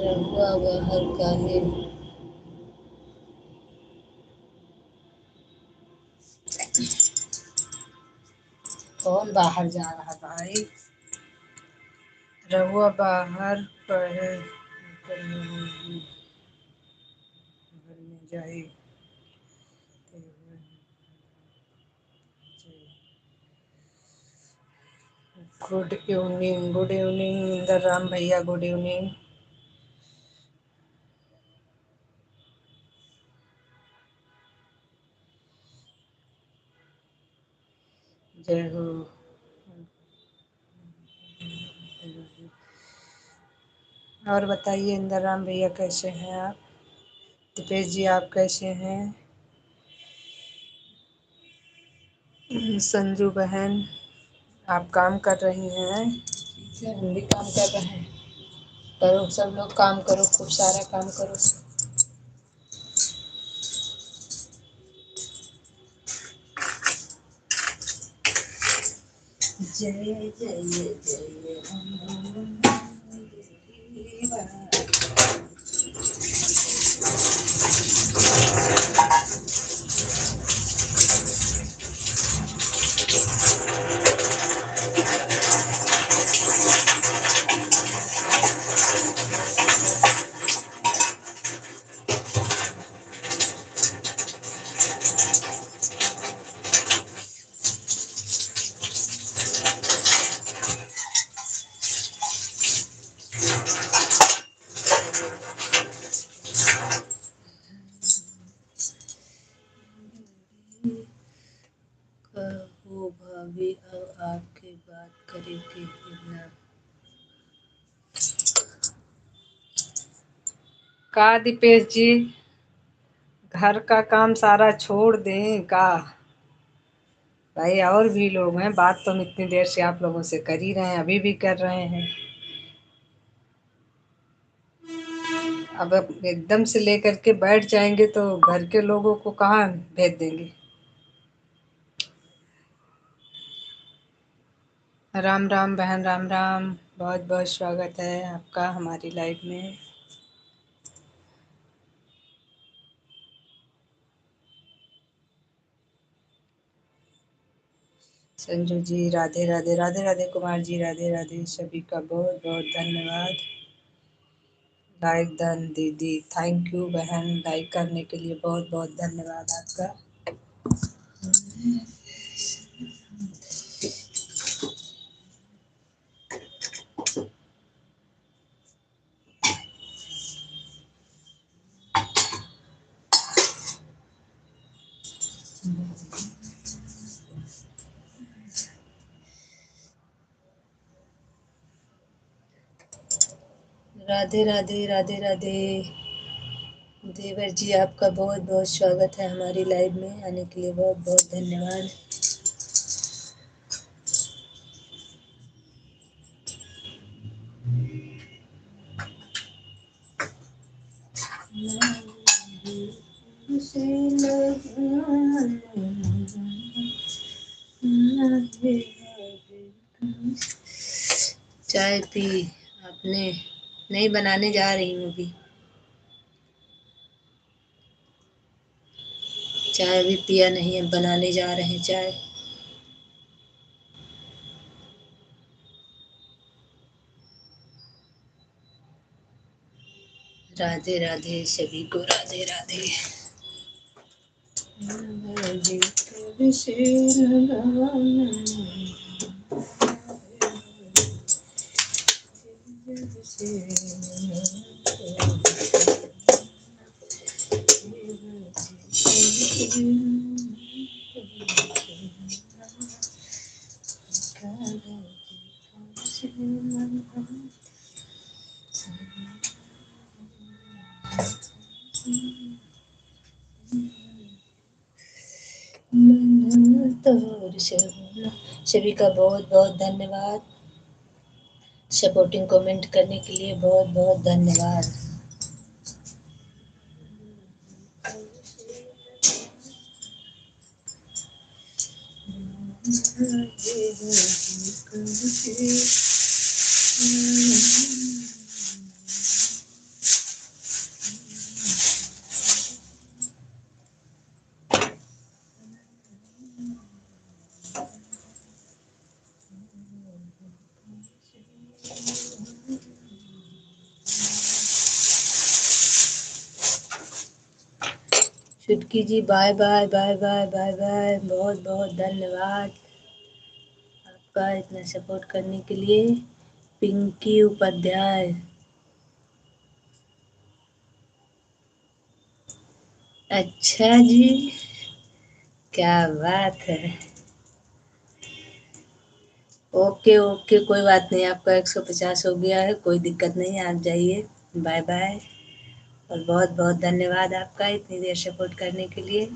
रहुआ बाहर काहे? कौन बाहर जा रहा भाई? रहुआ बाहर पढ़े घर में जाई। गुड इवनिंग इंदर राम भैया, गुड इवनिंग। जय हो। और बताइए इंदर राम भैया कैसे हैं आप? दीपेश जी आप कैसे हैं? संजू बहन आप काम कर रही हैं? हम भी काम कर रहे हैं। करो सब लोग काम करो, खूब सारा काम करो। जय जय जय कहो भाभी अब आपकी बात करेंगे कि ना? का दीपेश जी, घर का काम सारा छोड़ दें का? भाई और भी लोग हैं, बात तो हम इतनी देर से आप लोगों से कर ही रहे हैं, अभी भी कर रहे हैं। अब एकदम से लेकर के बैठ जाएंगे तो घर के लोगों को कहाँ भेज देंगे। राम राम बहन, राम राम। बहुत बहुत स्वागत है आपका हमारी लाइफ में। संजू जी राधे राधे, राधे राधे। कुमार जी राधे राधे। सभी का बहुत बहुत धन्यवाद। लाइक डन दीदी, थैंक यू बहन, लाइक करने के लिए बहुत बहुत धन्यवाद आपका। राधे राधे, राधे राधे। देवर जी आपका बहुत बहुत स्वागत है हमारी लाइव में, आने के लिए बहुत बहुत धन्यवाद। चाय पी आपने? नहीं, बनाने जा रही हूँ अभी। चाय भी पिया नहीं है, बनाने जा रहे हैं चाय। राधे राधे सभी को, राधे राधे। सभी का बहुत बहुत धन्यवाद। सपोर्टिंग कमेंट करने के लिए बहुत बहुत धन्यवाद। Chutki ji bye bye bye bye bye bye, बहुत बहुत धन्यवाद आपका इतना सपोर्ट करने के लिए। पिंकी उपाध्याय, अच्छा जी, क्या बात है। ओके ओके, कोई बात नहीं, आपका 150 हो गया है, कोई दिक्कत नहीं है, आप जाइए। Bye bye. और बहुत बहुत धन्यवाद आपका इतनी देर सपोर्ट करने के लिए।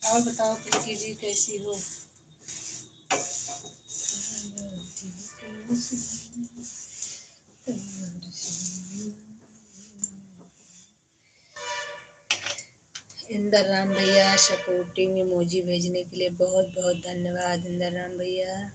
और बताओ पिंकी जी कैसी हो? इंदर राम भैया सपोर्टिंग इमोजी भेजने के लिए बहुत बहुत धन्यवाद इंदर राम भैया।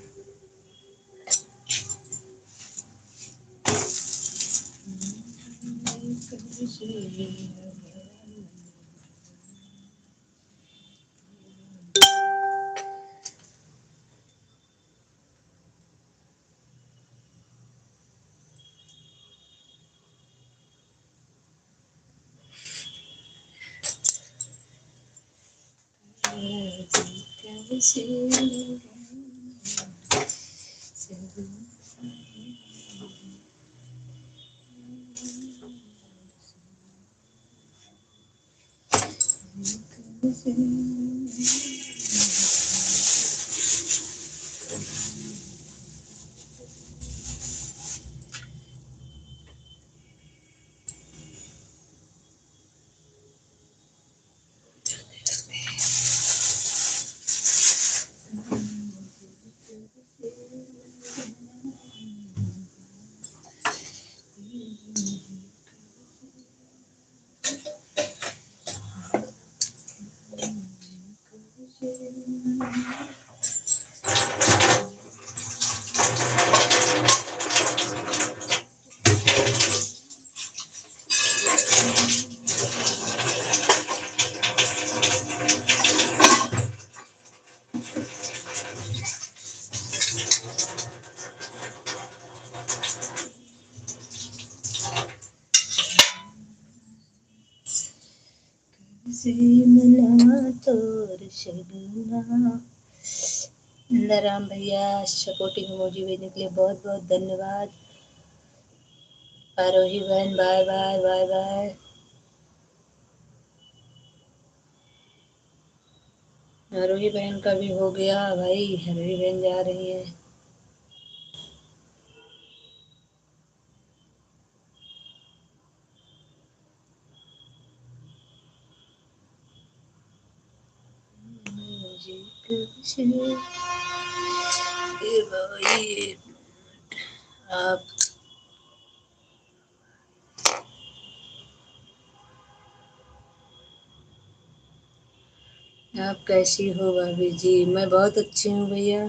मना तोर शगुना। नंदाराम भैया सपोर्टिंग इमोजी भेजने के लिए बहुत बहुत धन्यवाद। आरोही बहन बाय बाय बाय बाय। आरोही बहन का भी हो गया भाई, आरोही बहन जा रही है। आप आप कैसी हो भाभी जी? मैं बहुत अच्छी हूँ भैया।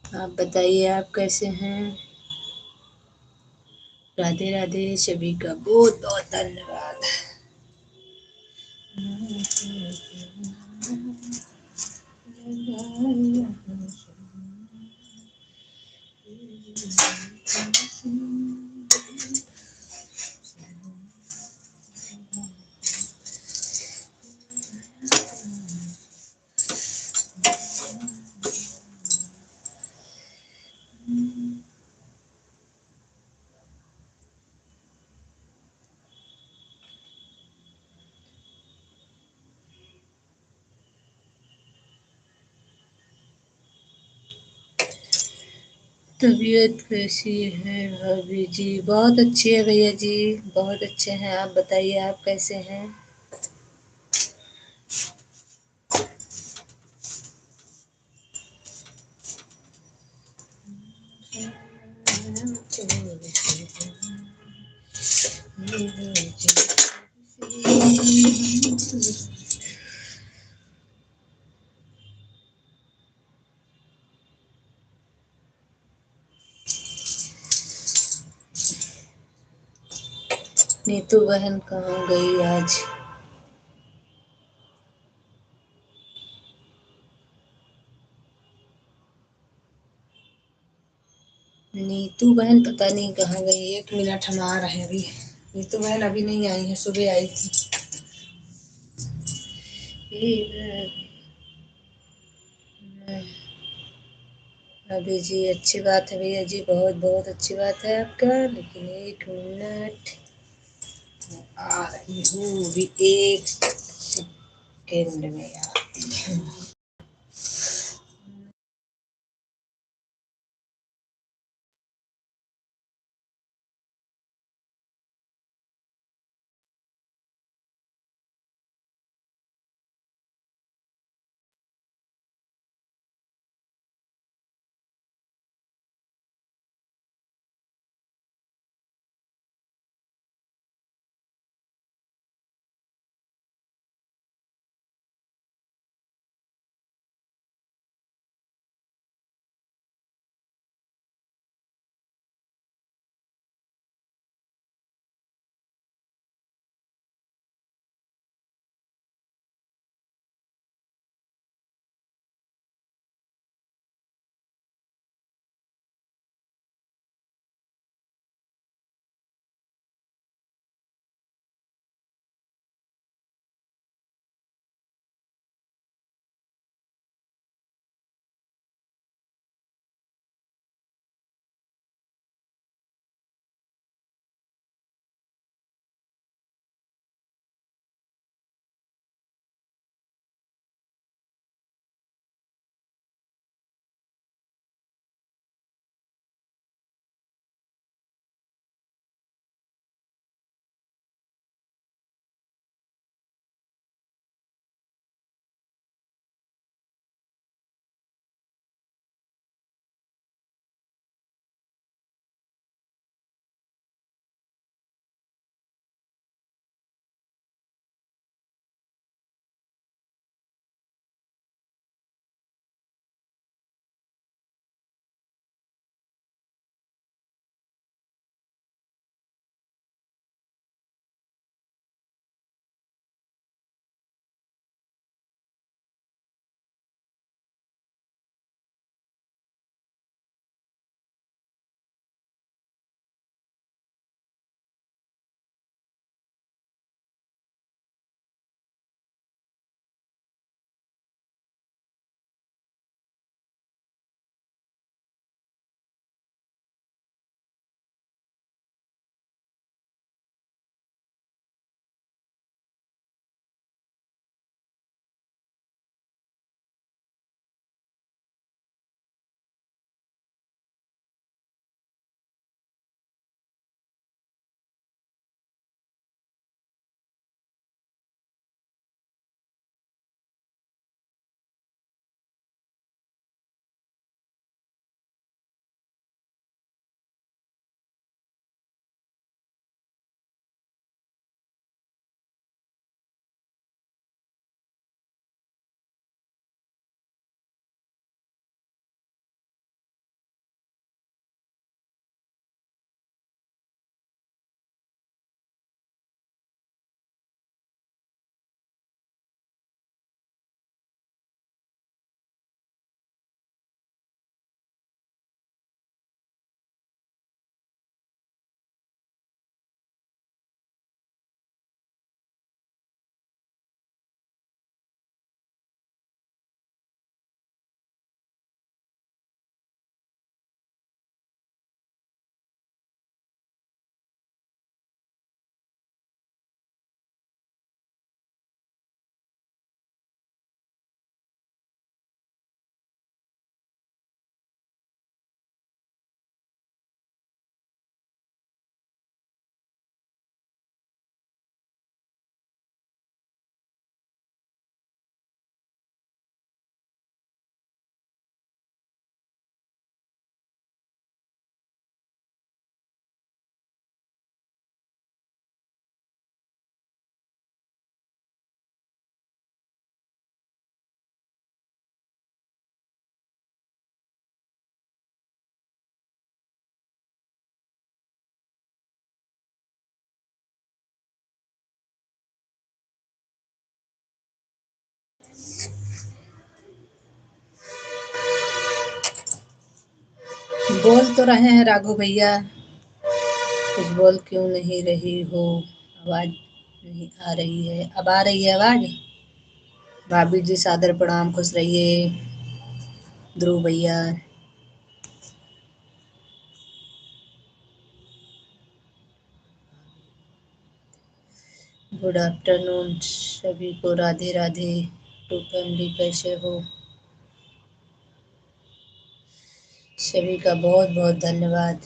आप बताइए आप कैसे हैं? राधे राधे, सभी का बहुत बहुत धन्यवाद। तबीयत कैसी है भाभी जी? बहुत अच्छी है भैया जी, बहुत अच्छे हैं। आप बताइए आप कैसे हैं? नीतू बहन कहाँ गई आज? नीतू बहन पता नहीं कहाँ गई। 1 मिनट हम आ रहे हैं अभी। नीतू बहन अभी नहीं आई है, सुबह आई थी। अभी जी अच्छी बात है भैया जी, बहुत बहुत अच्छी बात है आपका। लेकिन 1 मिनट आ रही हूँ, अभी 1 सेकेंड में आती हूँ। बोल तो रहे हैं राघव भैया, कुछ बोल क्यों नहीं रही हो? आवाज नहीं आ रही है। अब आ रही है आवाज? भाभी जी सादर प्रणाम, खुश रहिए। ध्रुव भैया गुड आफ्टरनून सभी को, राधे राधे। टू फैमिली कैसे हो? सभी का बहुत बहुत धन्यवाद।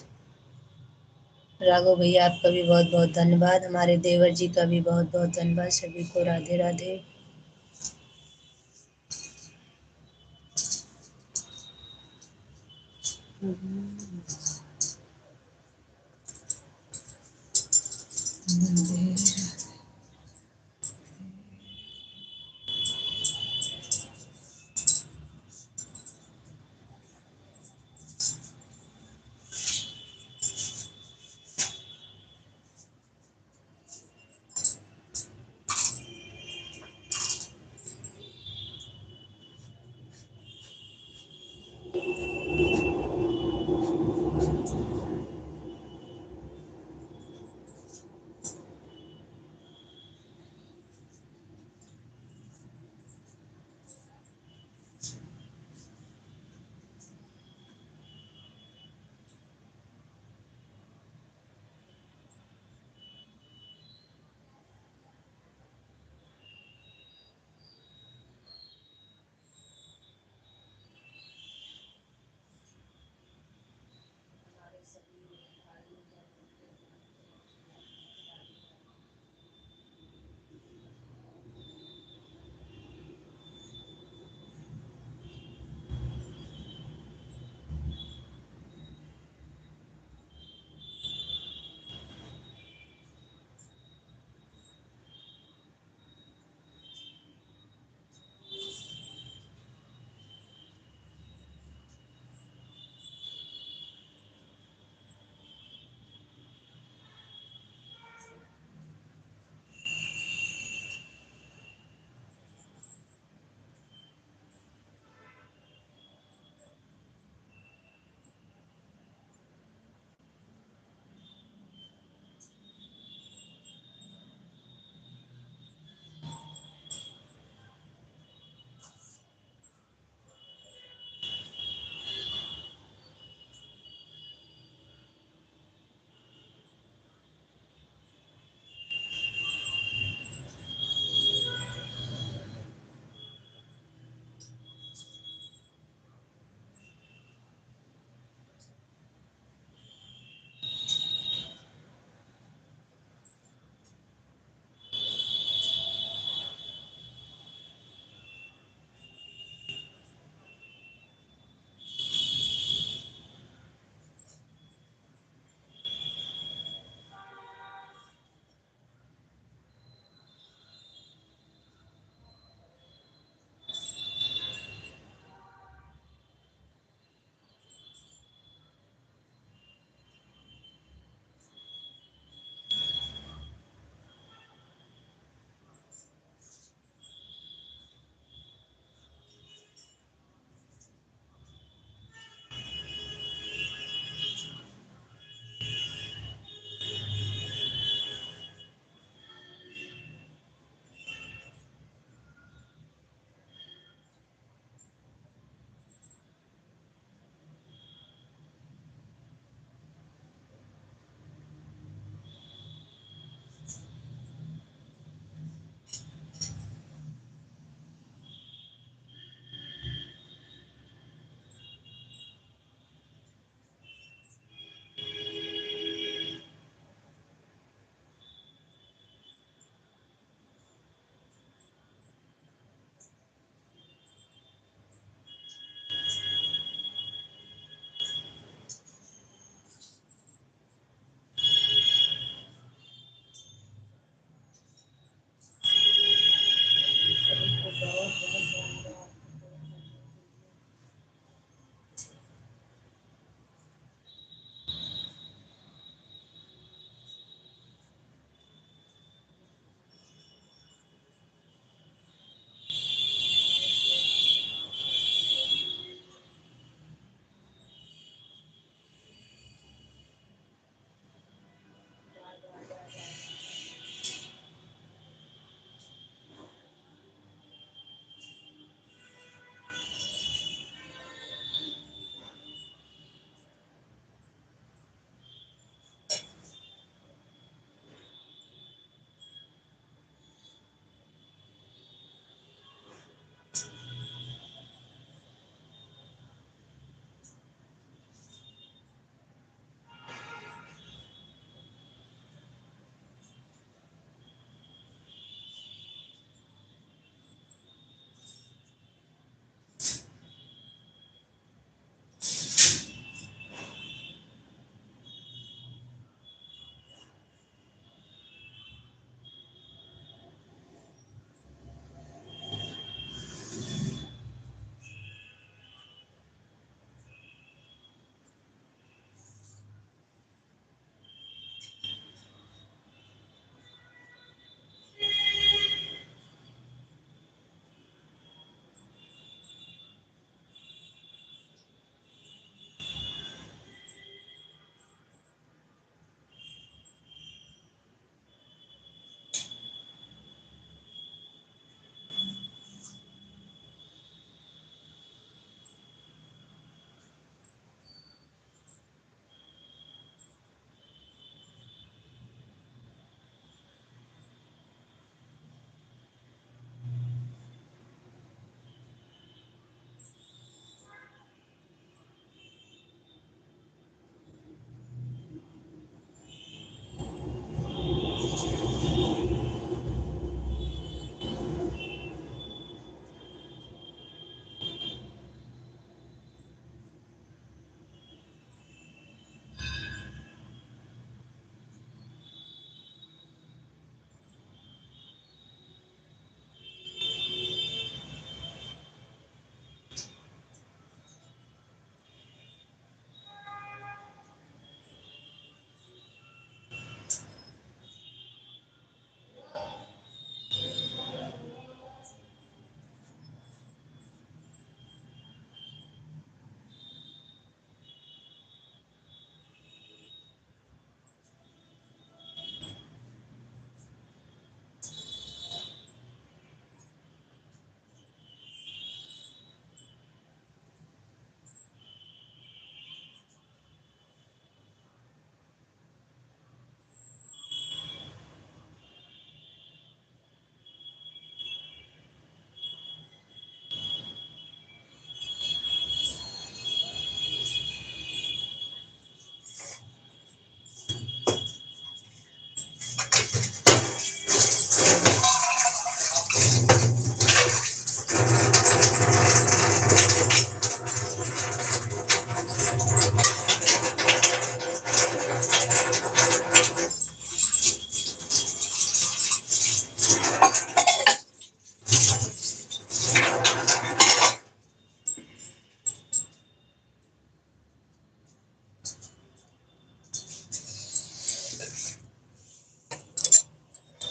राघव भैया आपका भी बहुत बहुत धन्यवाद, हमारे देवर जी का भी बहुत बहुत धन्यवाद। सभी को राधे राधे।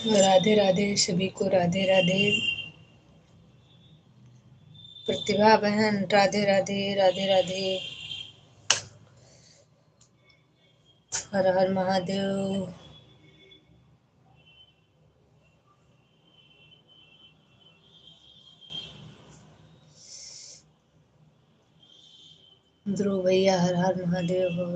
राधे राधे सभी को, राधे राधे। प्रतिभा बहन राधे राधे, राधे राधे। हर हर महादेव। ध्रुव भैया हर हर महादेव हो।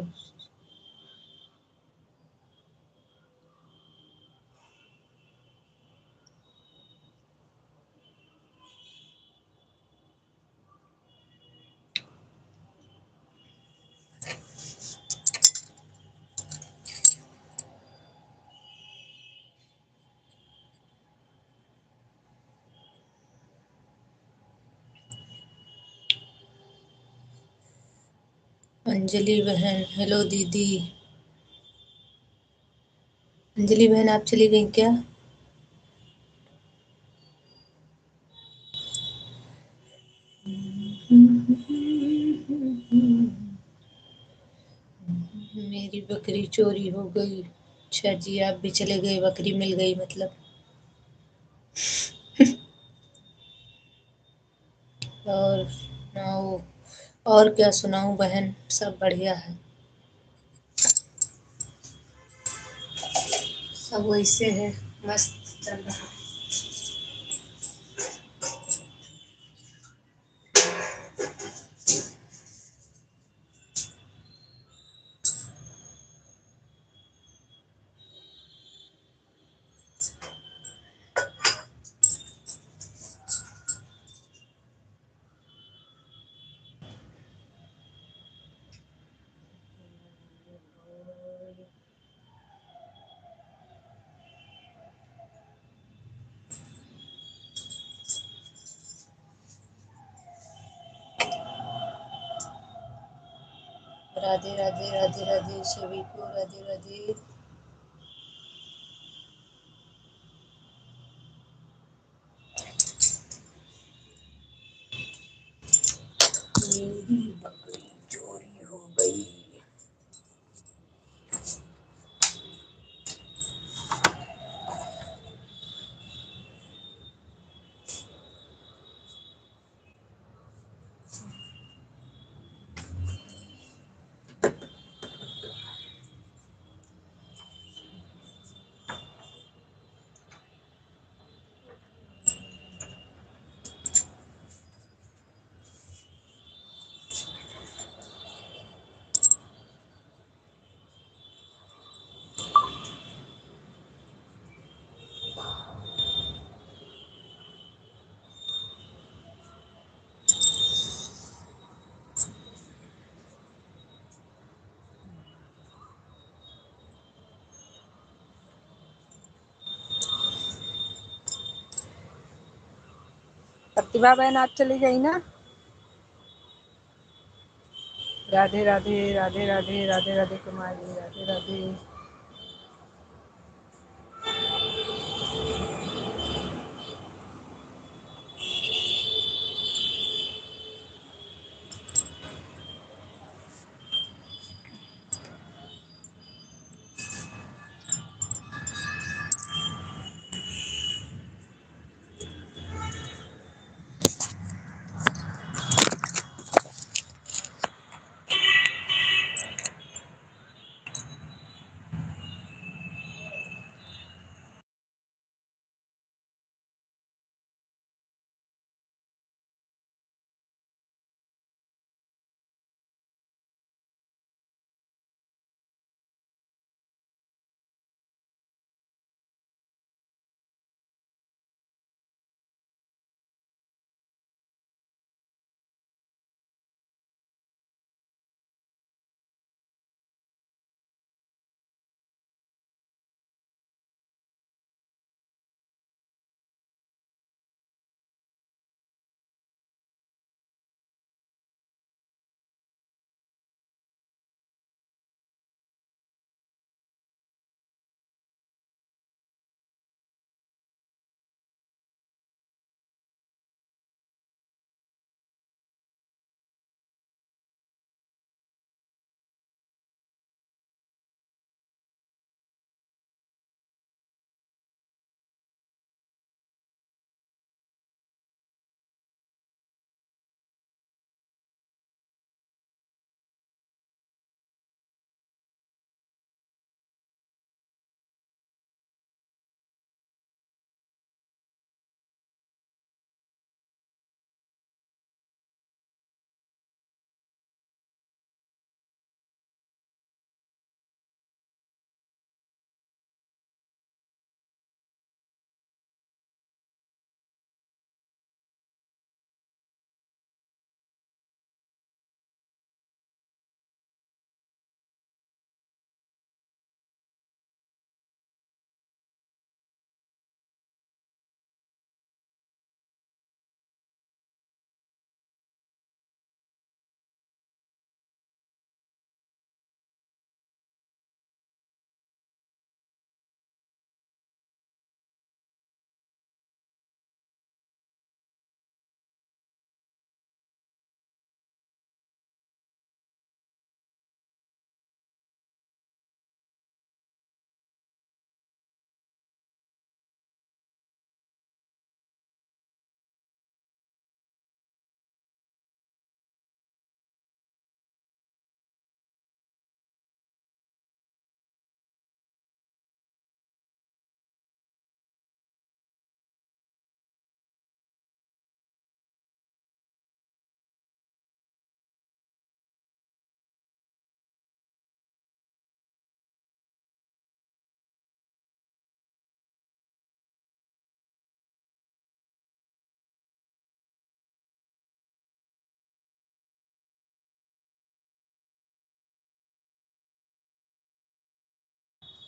अंजलि बहन हेलो दीदी। अंजलि बहन आप चली गई क्या? मेरी बकरी चोरी हो गई। अच्छा जी आप भी चले गए, बकरी मिल गई मतलब। और सुनाओ, और क्या सुनाऊं बहन, सब बढ़िया है। सब वैसे है, मस्त चल रहा है। राधे राधे, राधे राधे सभी को, राधे राधे। मेरी बकरी चोरी हो गई। प्रतिभा बहन आप चली गई ना? राधे राधे, राधे राधे, राधे राधे कुमारी, राधे राधे।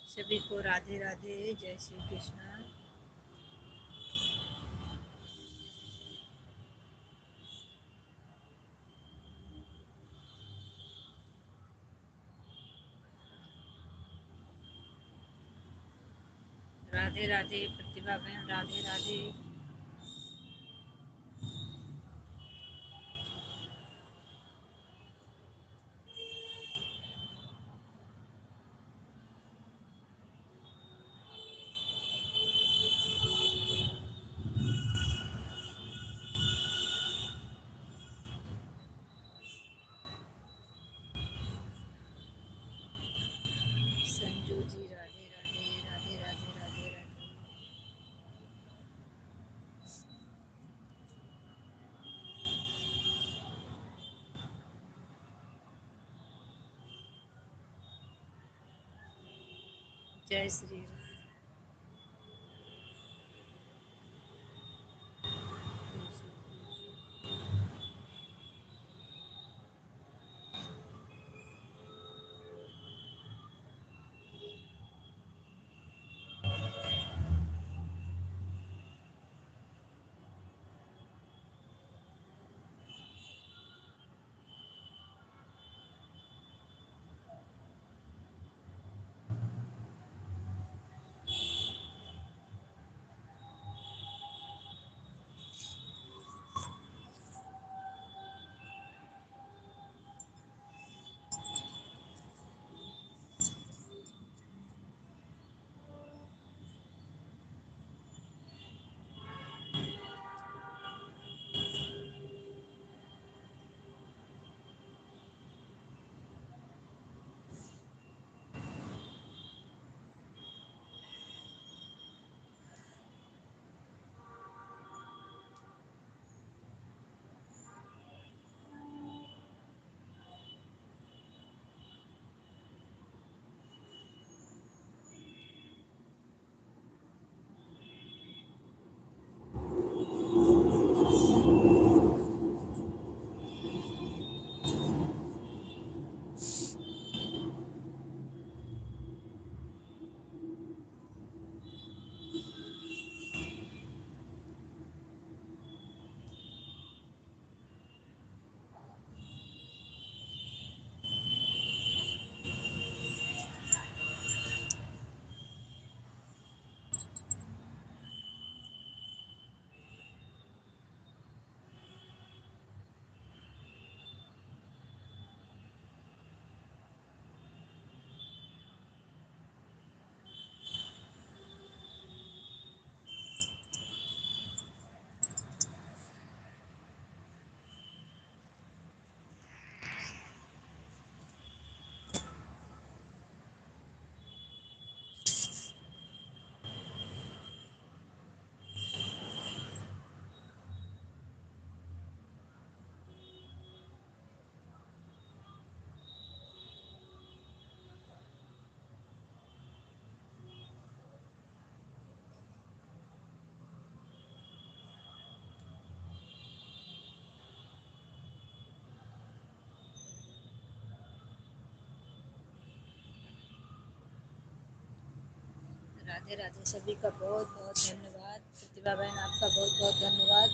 सभी को राधे राधे, जय श्री कृष्णा। राधे राधे प्रतिभा बहन, राधे राधे। संजू जी राधे राधे, राधे राधे, राधे राधे। जय श्री राम। राधे राधे, सभी का बहुत बहुत धन्यवाद। प्रतिभा बहन, आपका बहुत बहुत धन्यवाद।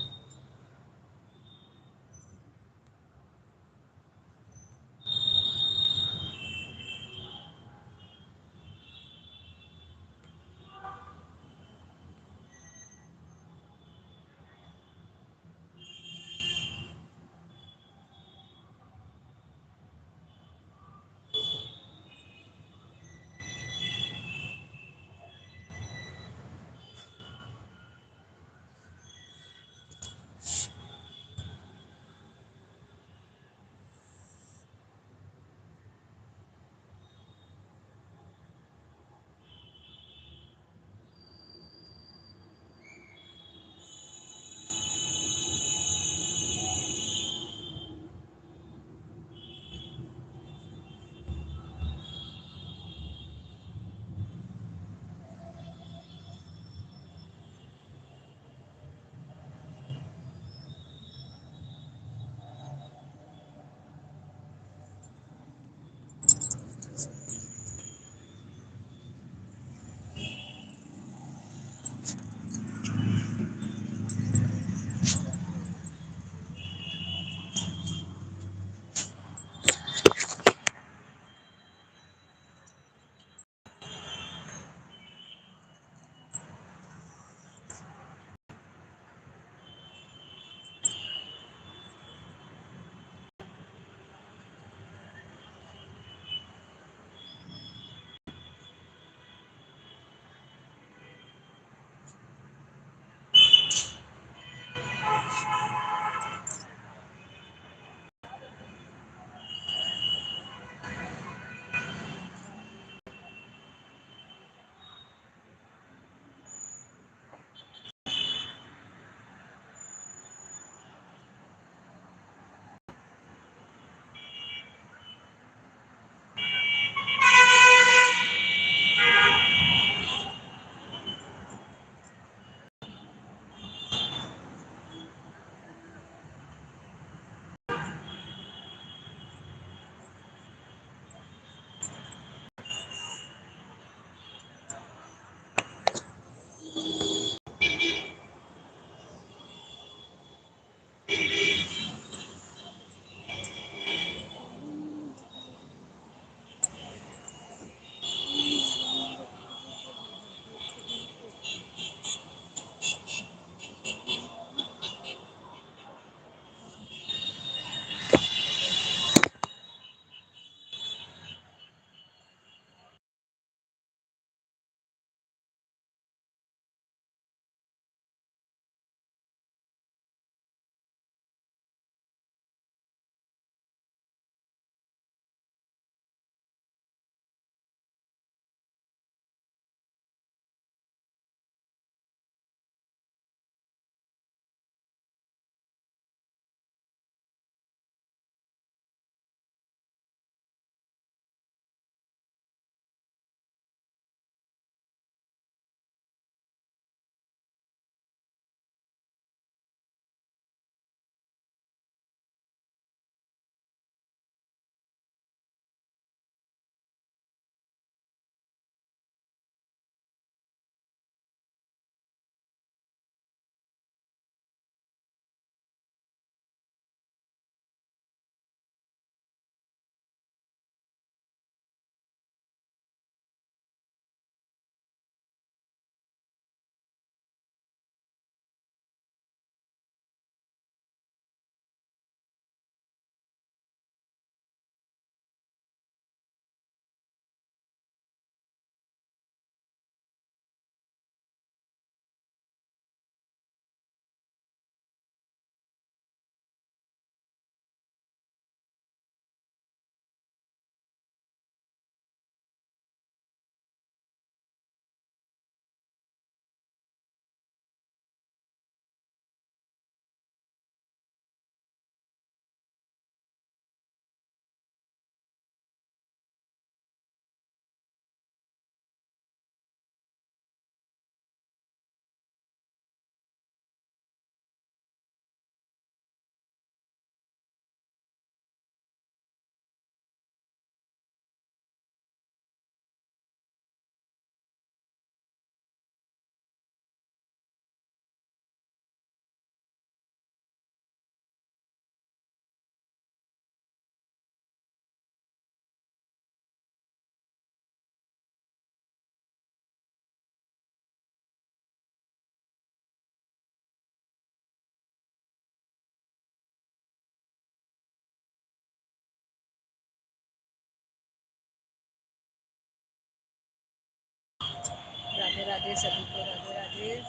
राधे सभी को राधे राधे।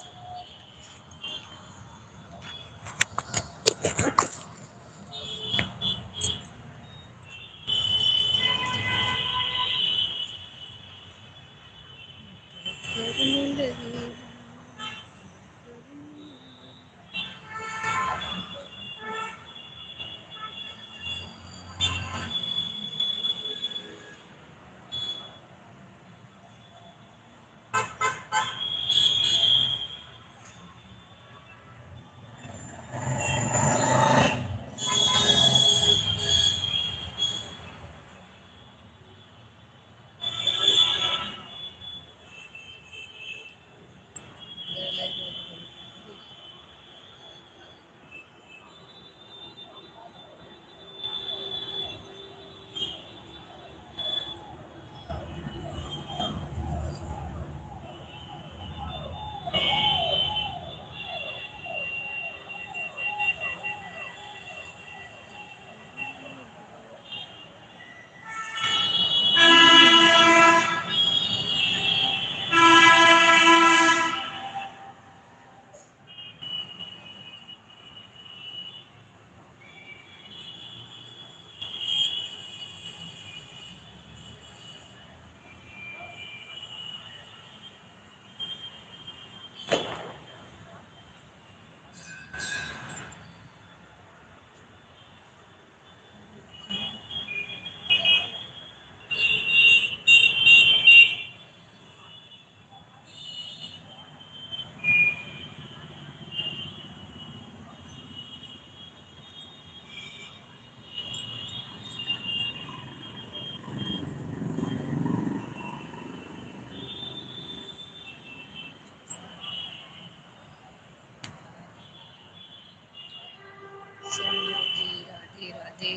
राधे राधे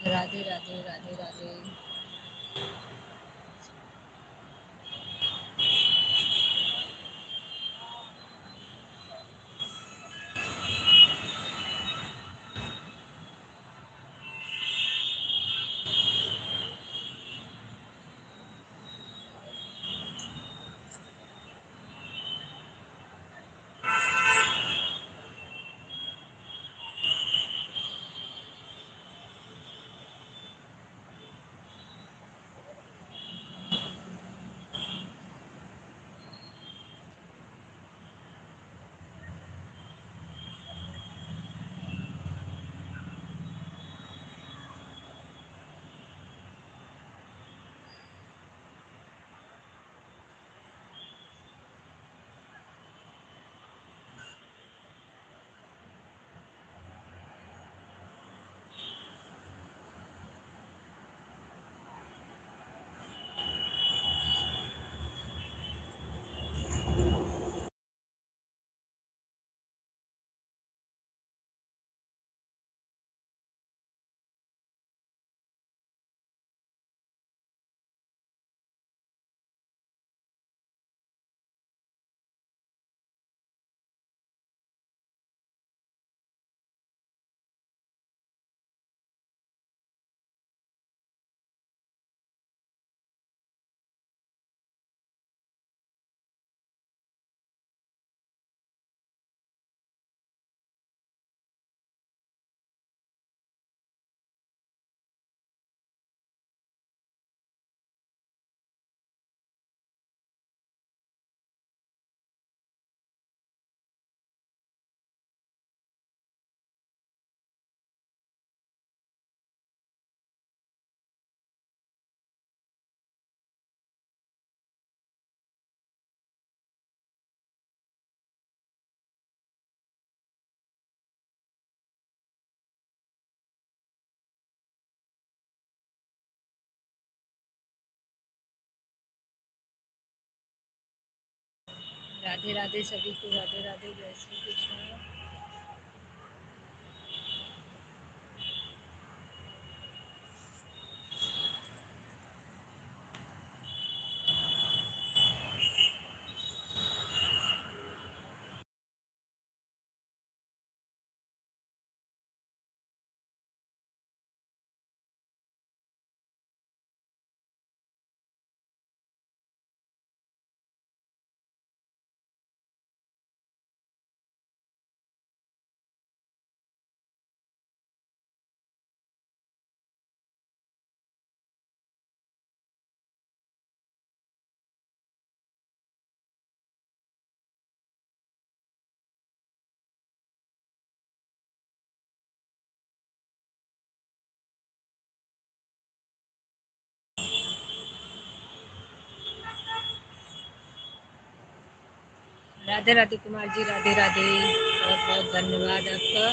राधे राधे राधे राधे। राधे राधे सभी को राधे राधे। जय श्री कृष्ण। राधे राधे कुमार जी, राधे राधे, बहुत बहुत धन्यवाद आपका।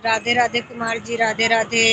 राधे राधे कुमार जी, राधे राधे।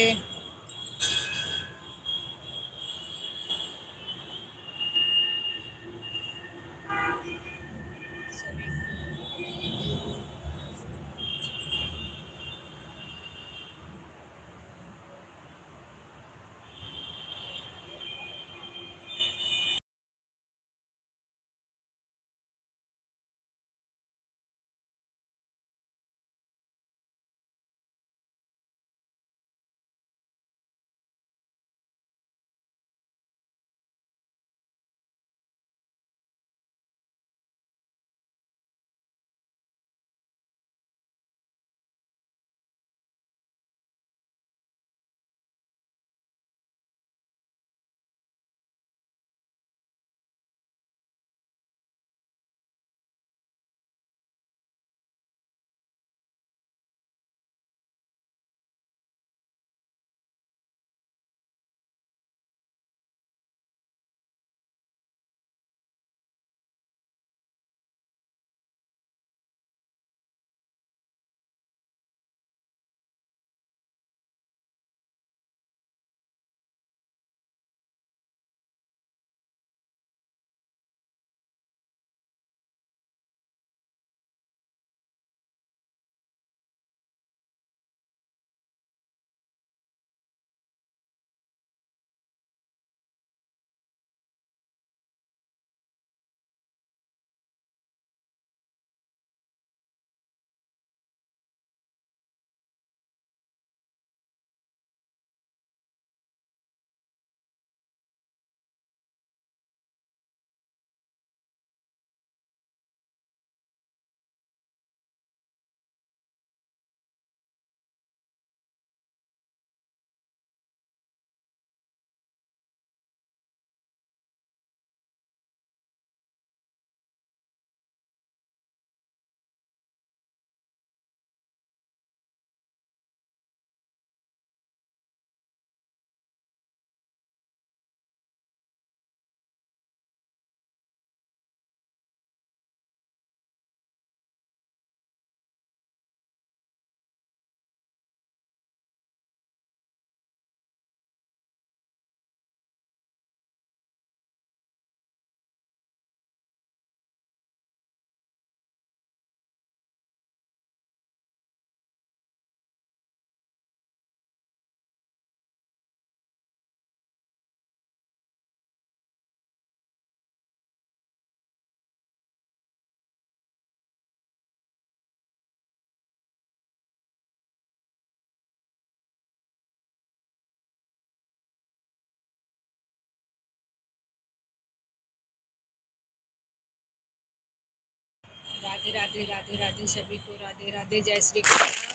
राधे राधे राधे राधे सभी को राधे राधे, जय श्री कृष्ण।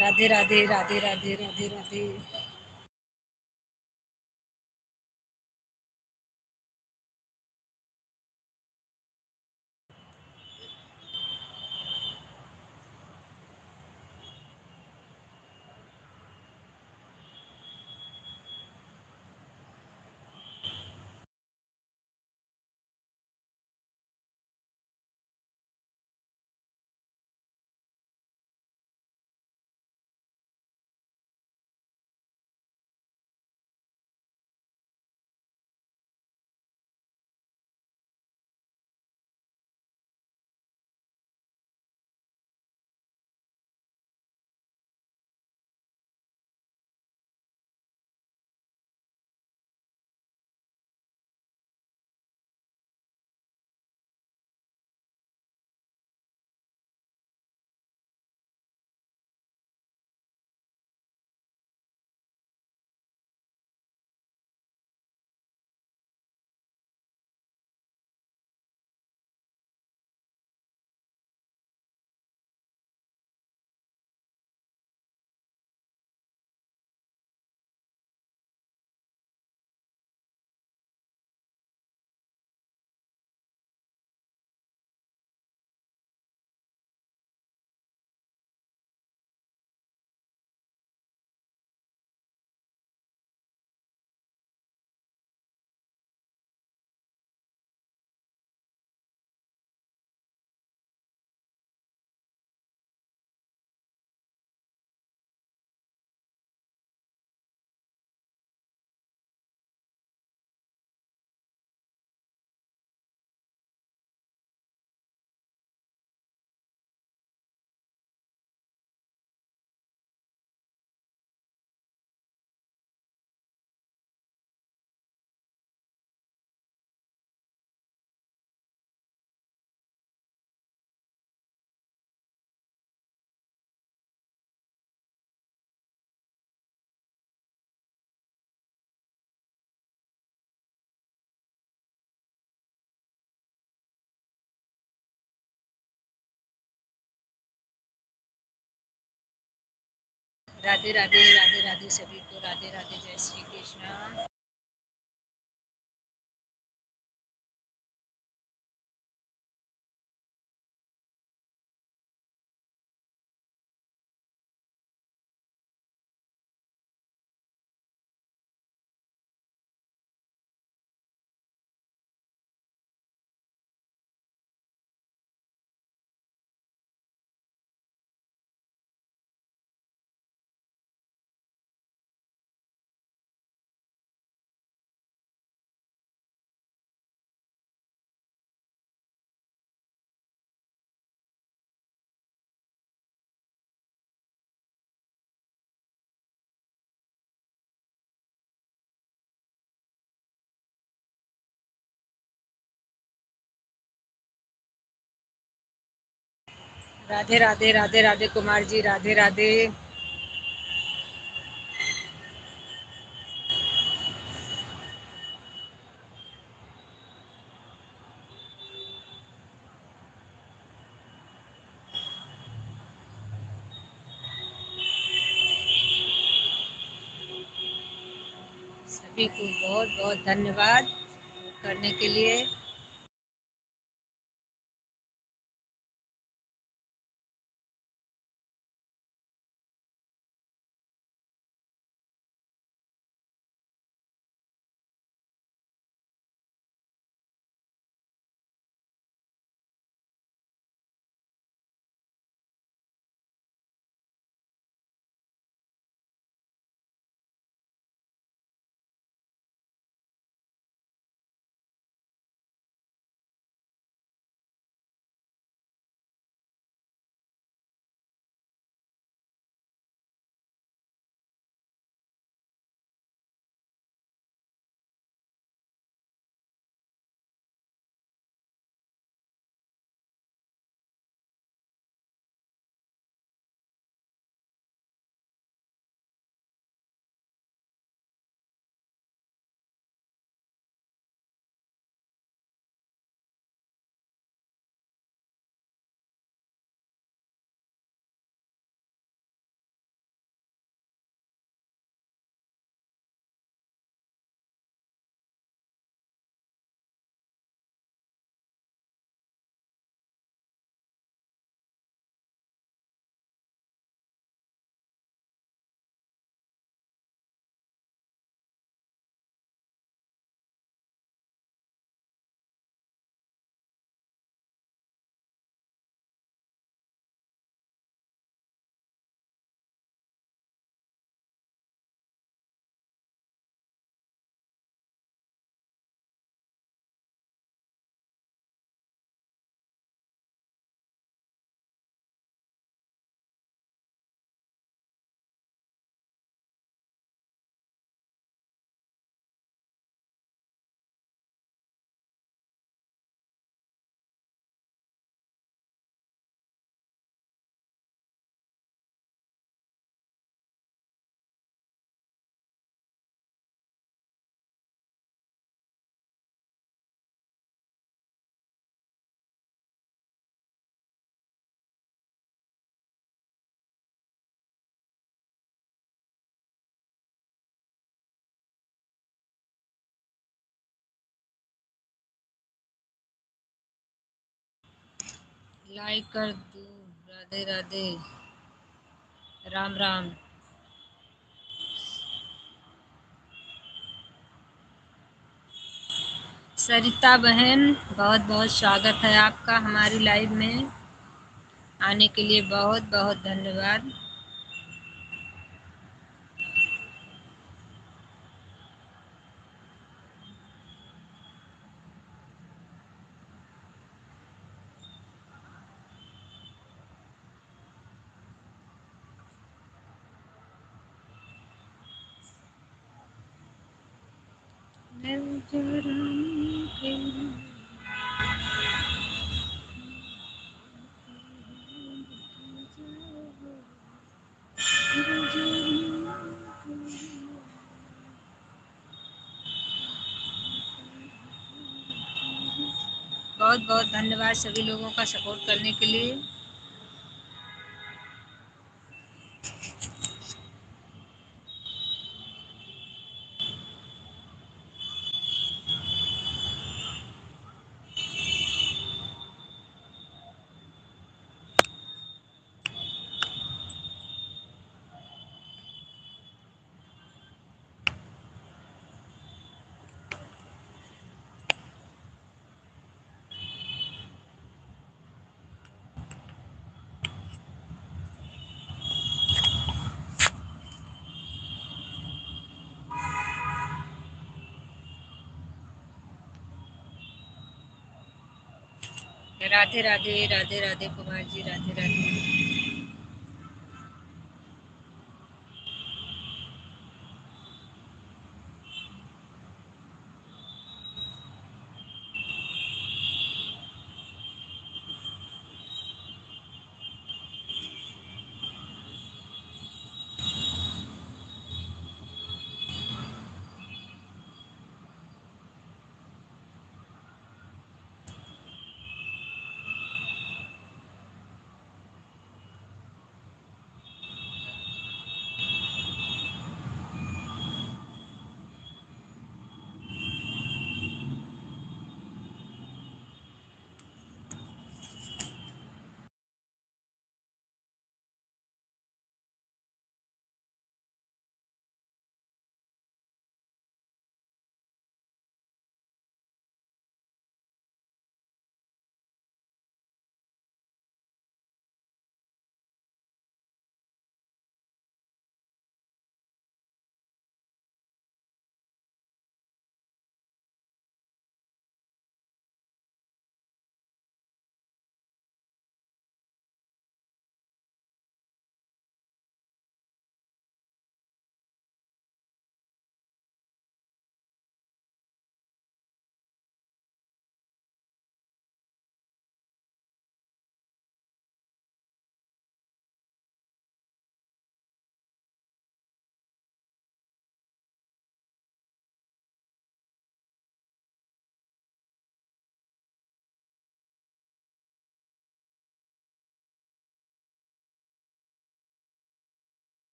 राधे राधे राधे राधे राधे राधे। राधे राधे राधे राधे सभी को, राधे राधे, जय श्री कृष्ण। राधे राधे राधे राधे कुमार जी, राधे राधे। सभी को बहुत बहुत धन्यवाद करने के लिए। लाइक कर दो। राधे राधे, राम राम। सरिता बहन, बहुत बहुत स्वागत है आपका हमारी लाइव में आने के लिए, बहुत बहुत धन्यवाद। बहुत बहुत धन्यवाद सभी लोगों का सपोर्ट करने के लिए। राधे राधे, राधे राधे कुमार जी, राधे राधे।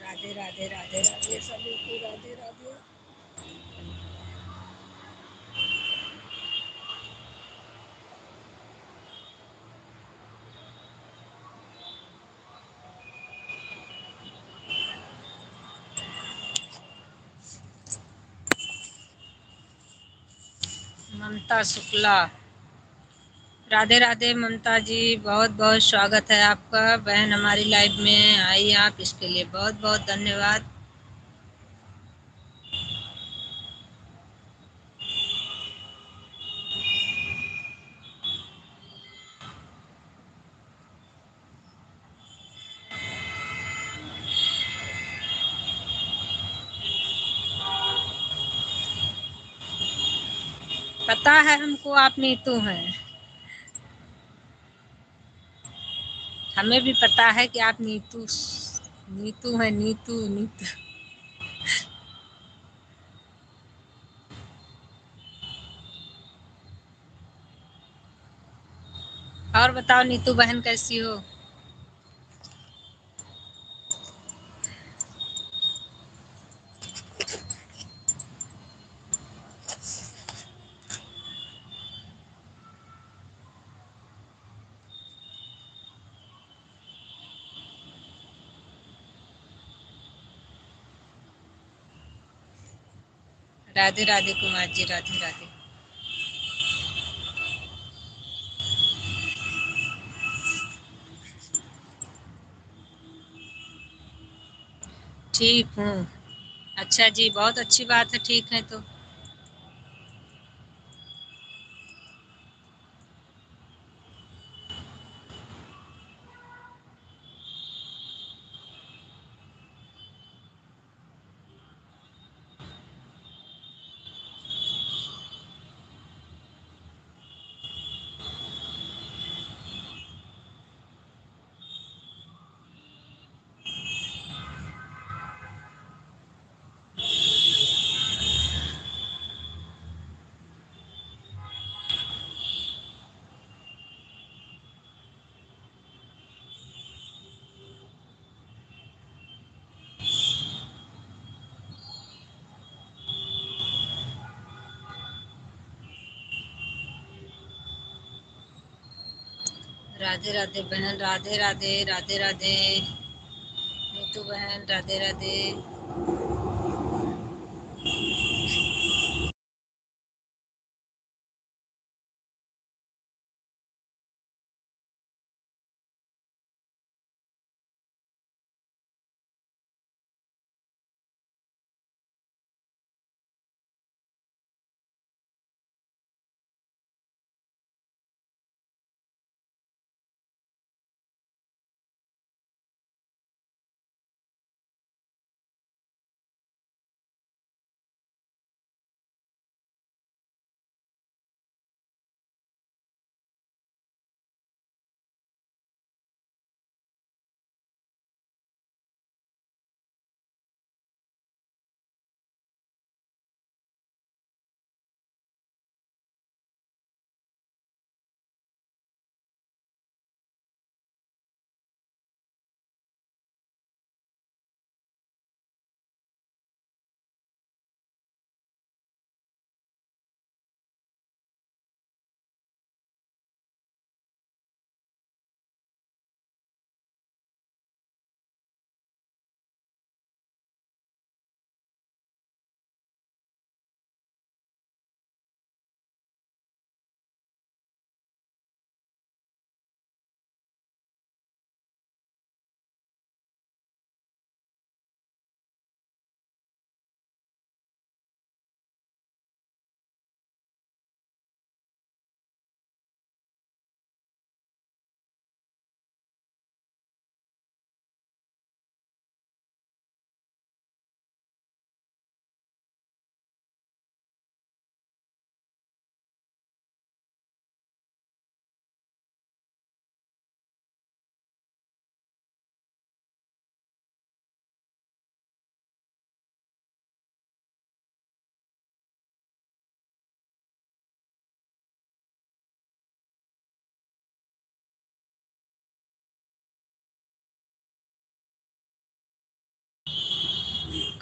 राधे राधे, राधे राधे सभी को, राधे राधे। ममता शुक्ला, राधे राधे ममता जी, बहुत बहुत स्वागत है आपका। बहन हमारी लाइव में आई आप, इसके लिए बहुत बहुत धन्यवाद। पता है हमको आप नीतू हैं, हमें भी पता है कि आप नीतू नीतू हैं, नीतू नीतू। और बताओ नीतू बहन कैसी हो? राधे राधे कुमार जी, राधे राधे। ठीक हूँ। अच्छा जी, बहुत अच्छी बात है, ठीक है तो। राधे राधे बहन, राधे राधे, राधे राधे। नीतू बहन, राधे राधे।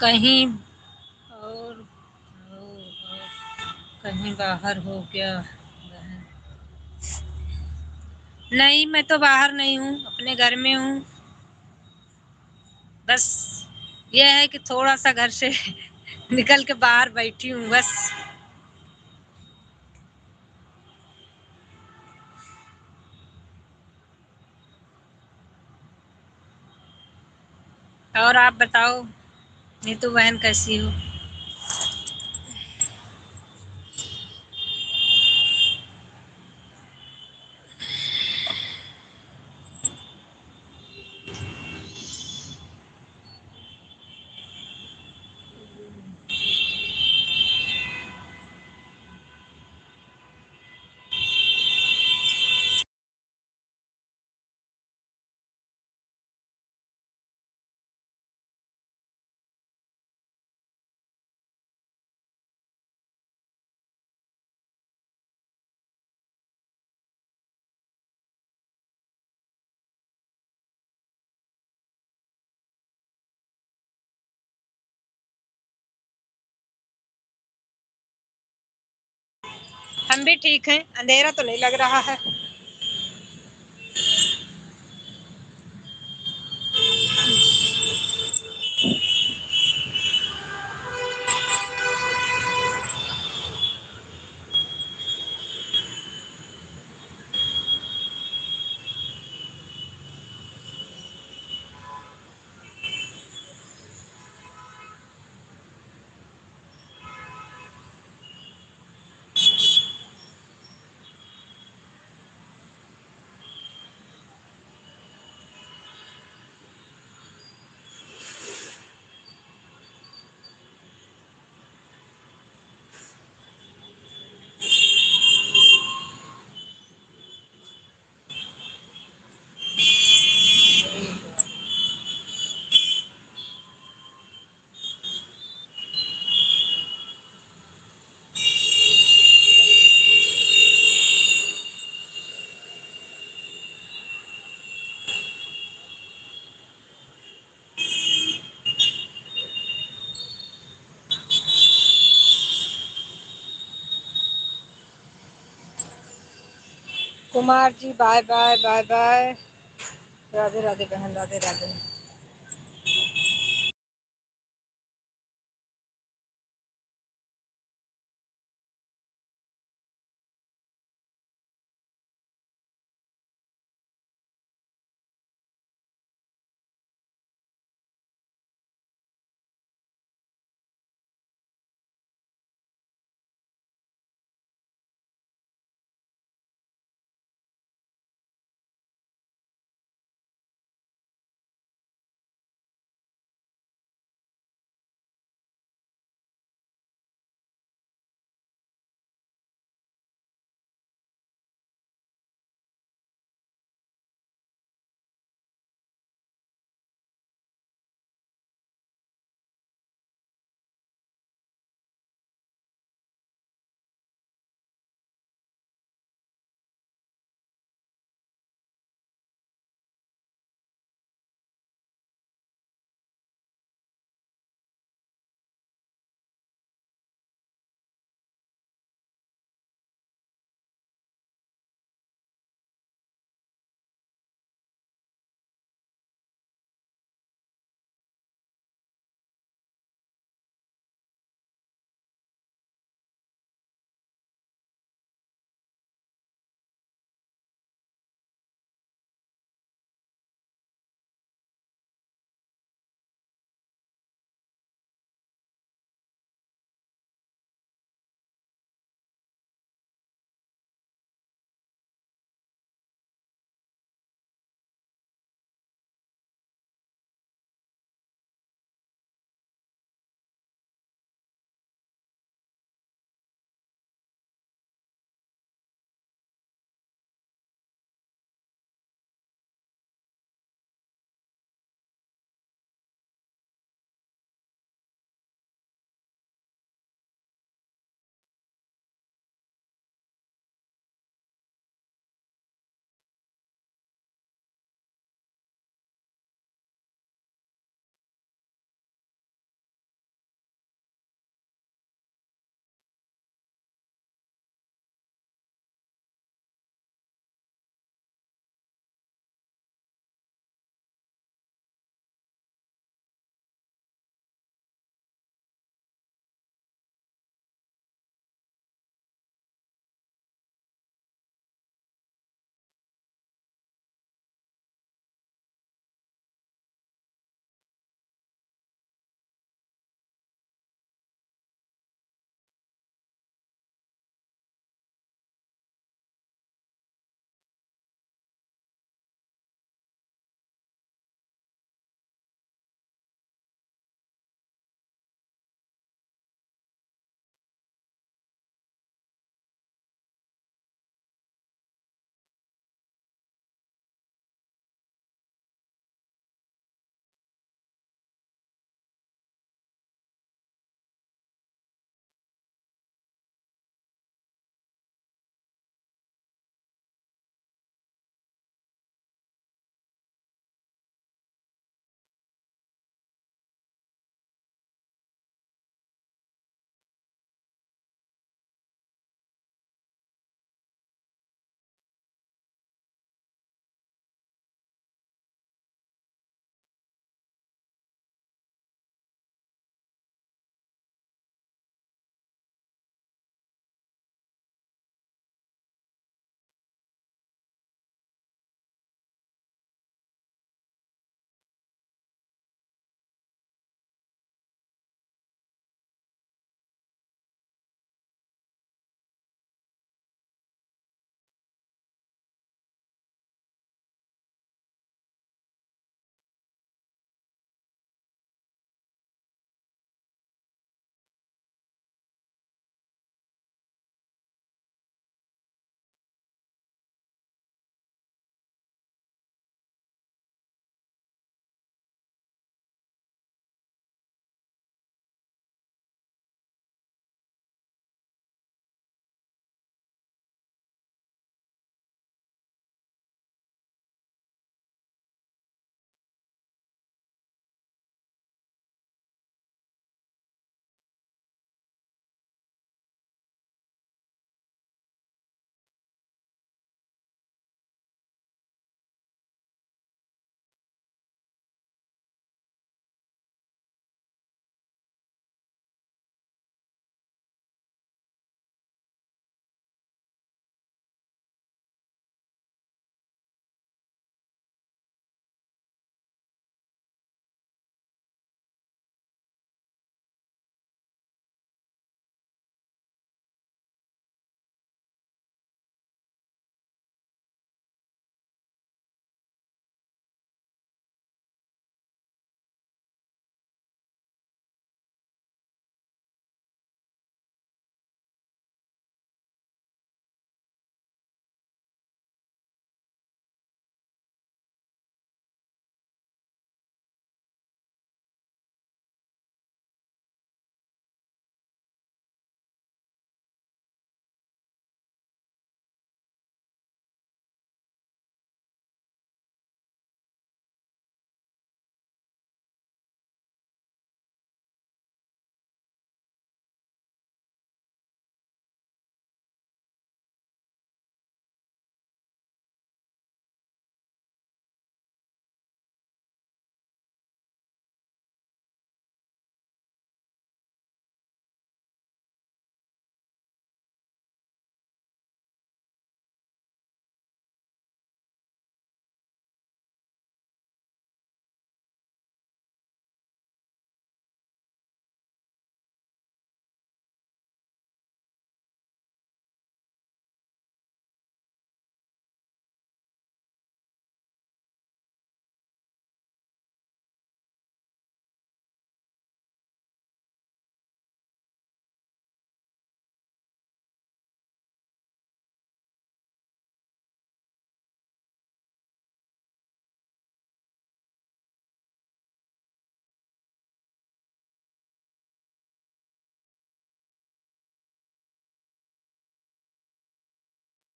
कहीं और कहीं बाहर हो क्या बहन? नहीं, मैं तो बाहर नहीं हूँ, अपने घर में हूँ। बस ये है कि थोड़ा सा घर से निकल के बाहर बैठी हूँ बस। और आप बताओ, नीतू बहन कैसी हो? हम भी ठीक हैं, अंधेरा तो नहीं लग रहा है। Kumar ji bye bye bye bye. Radhe Radhe बहन, राधे राधे।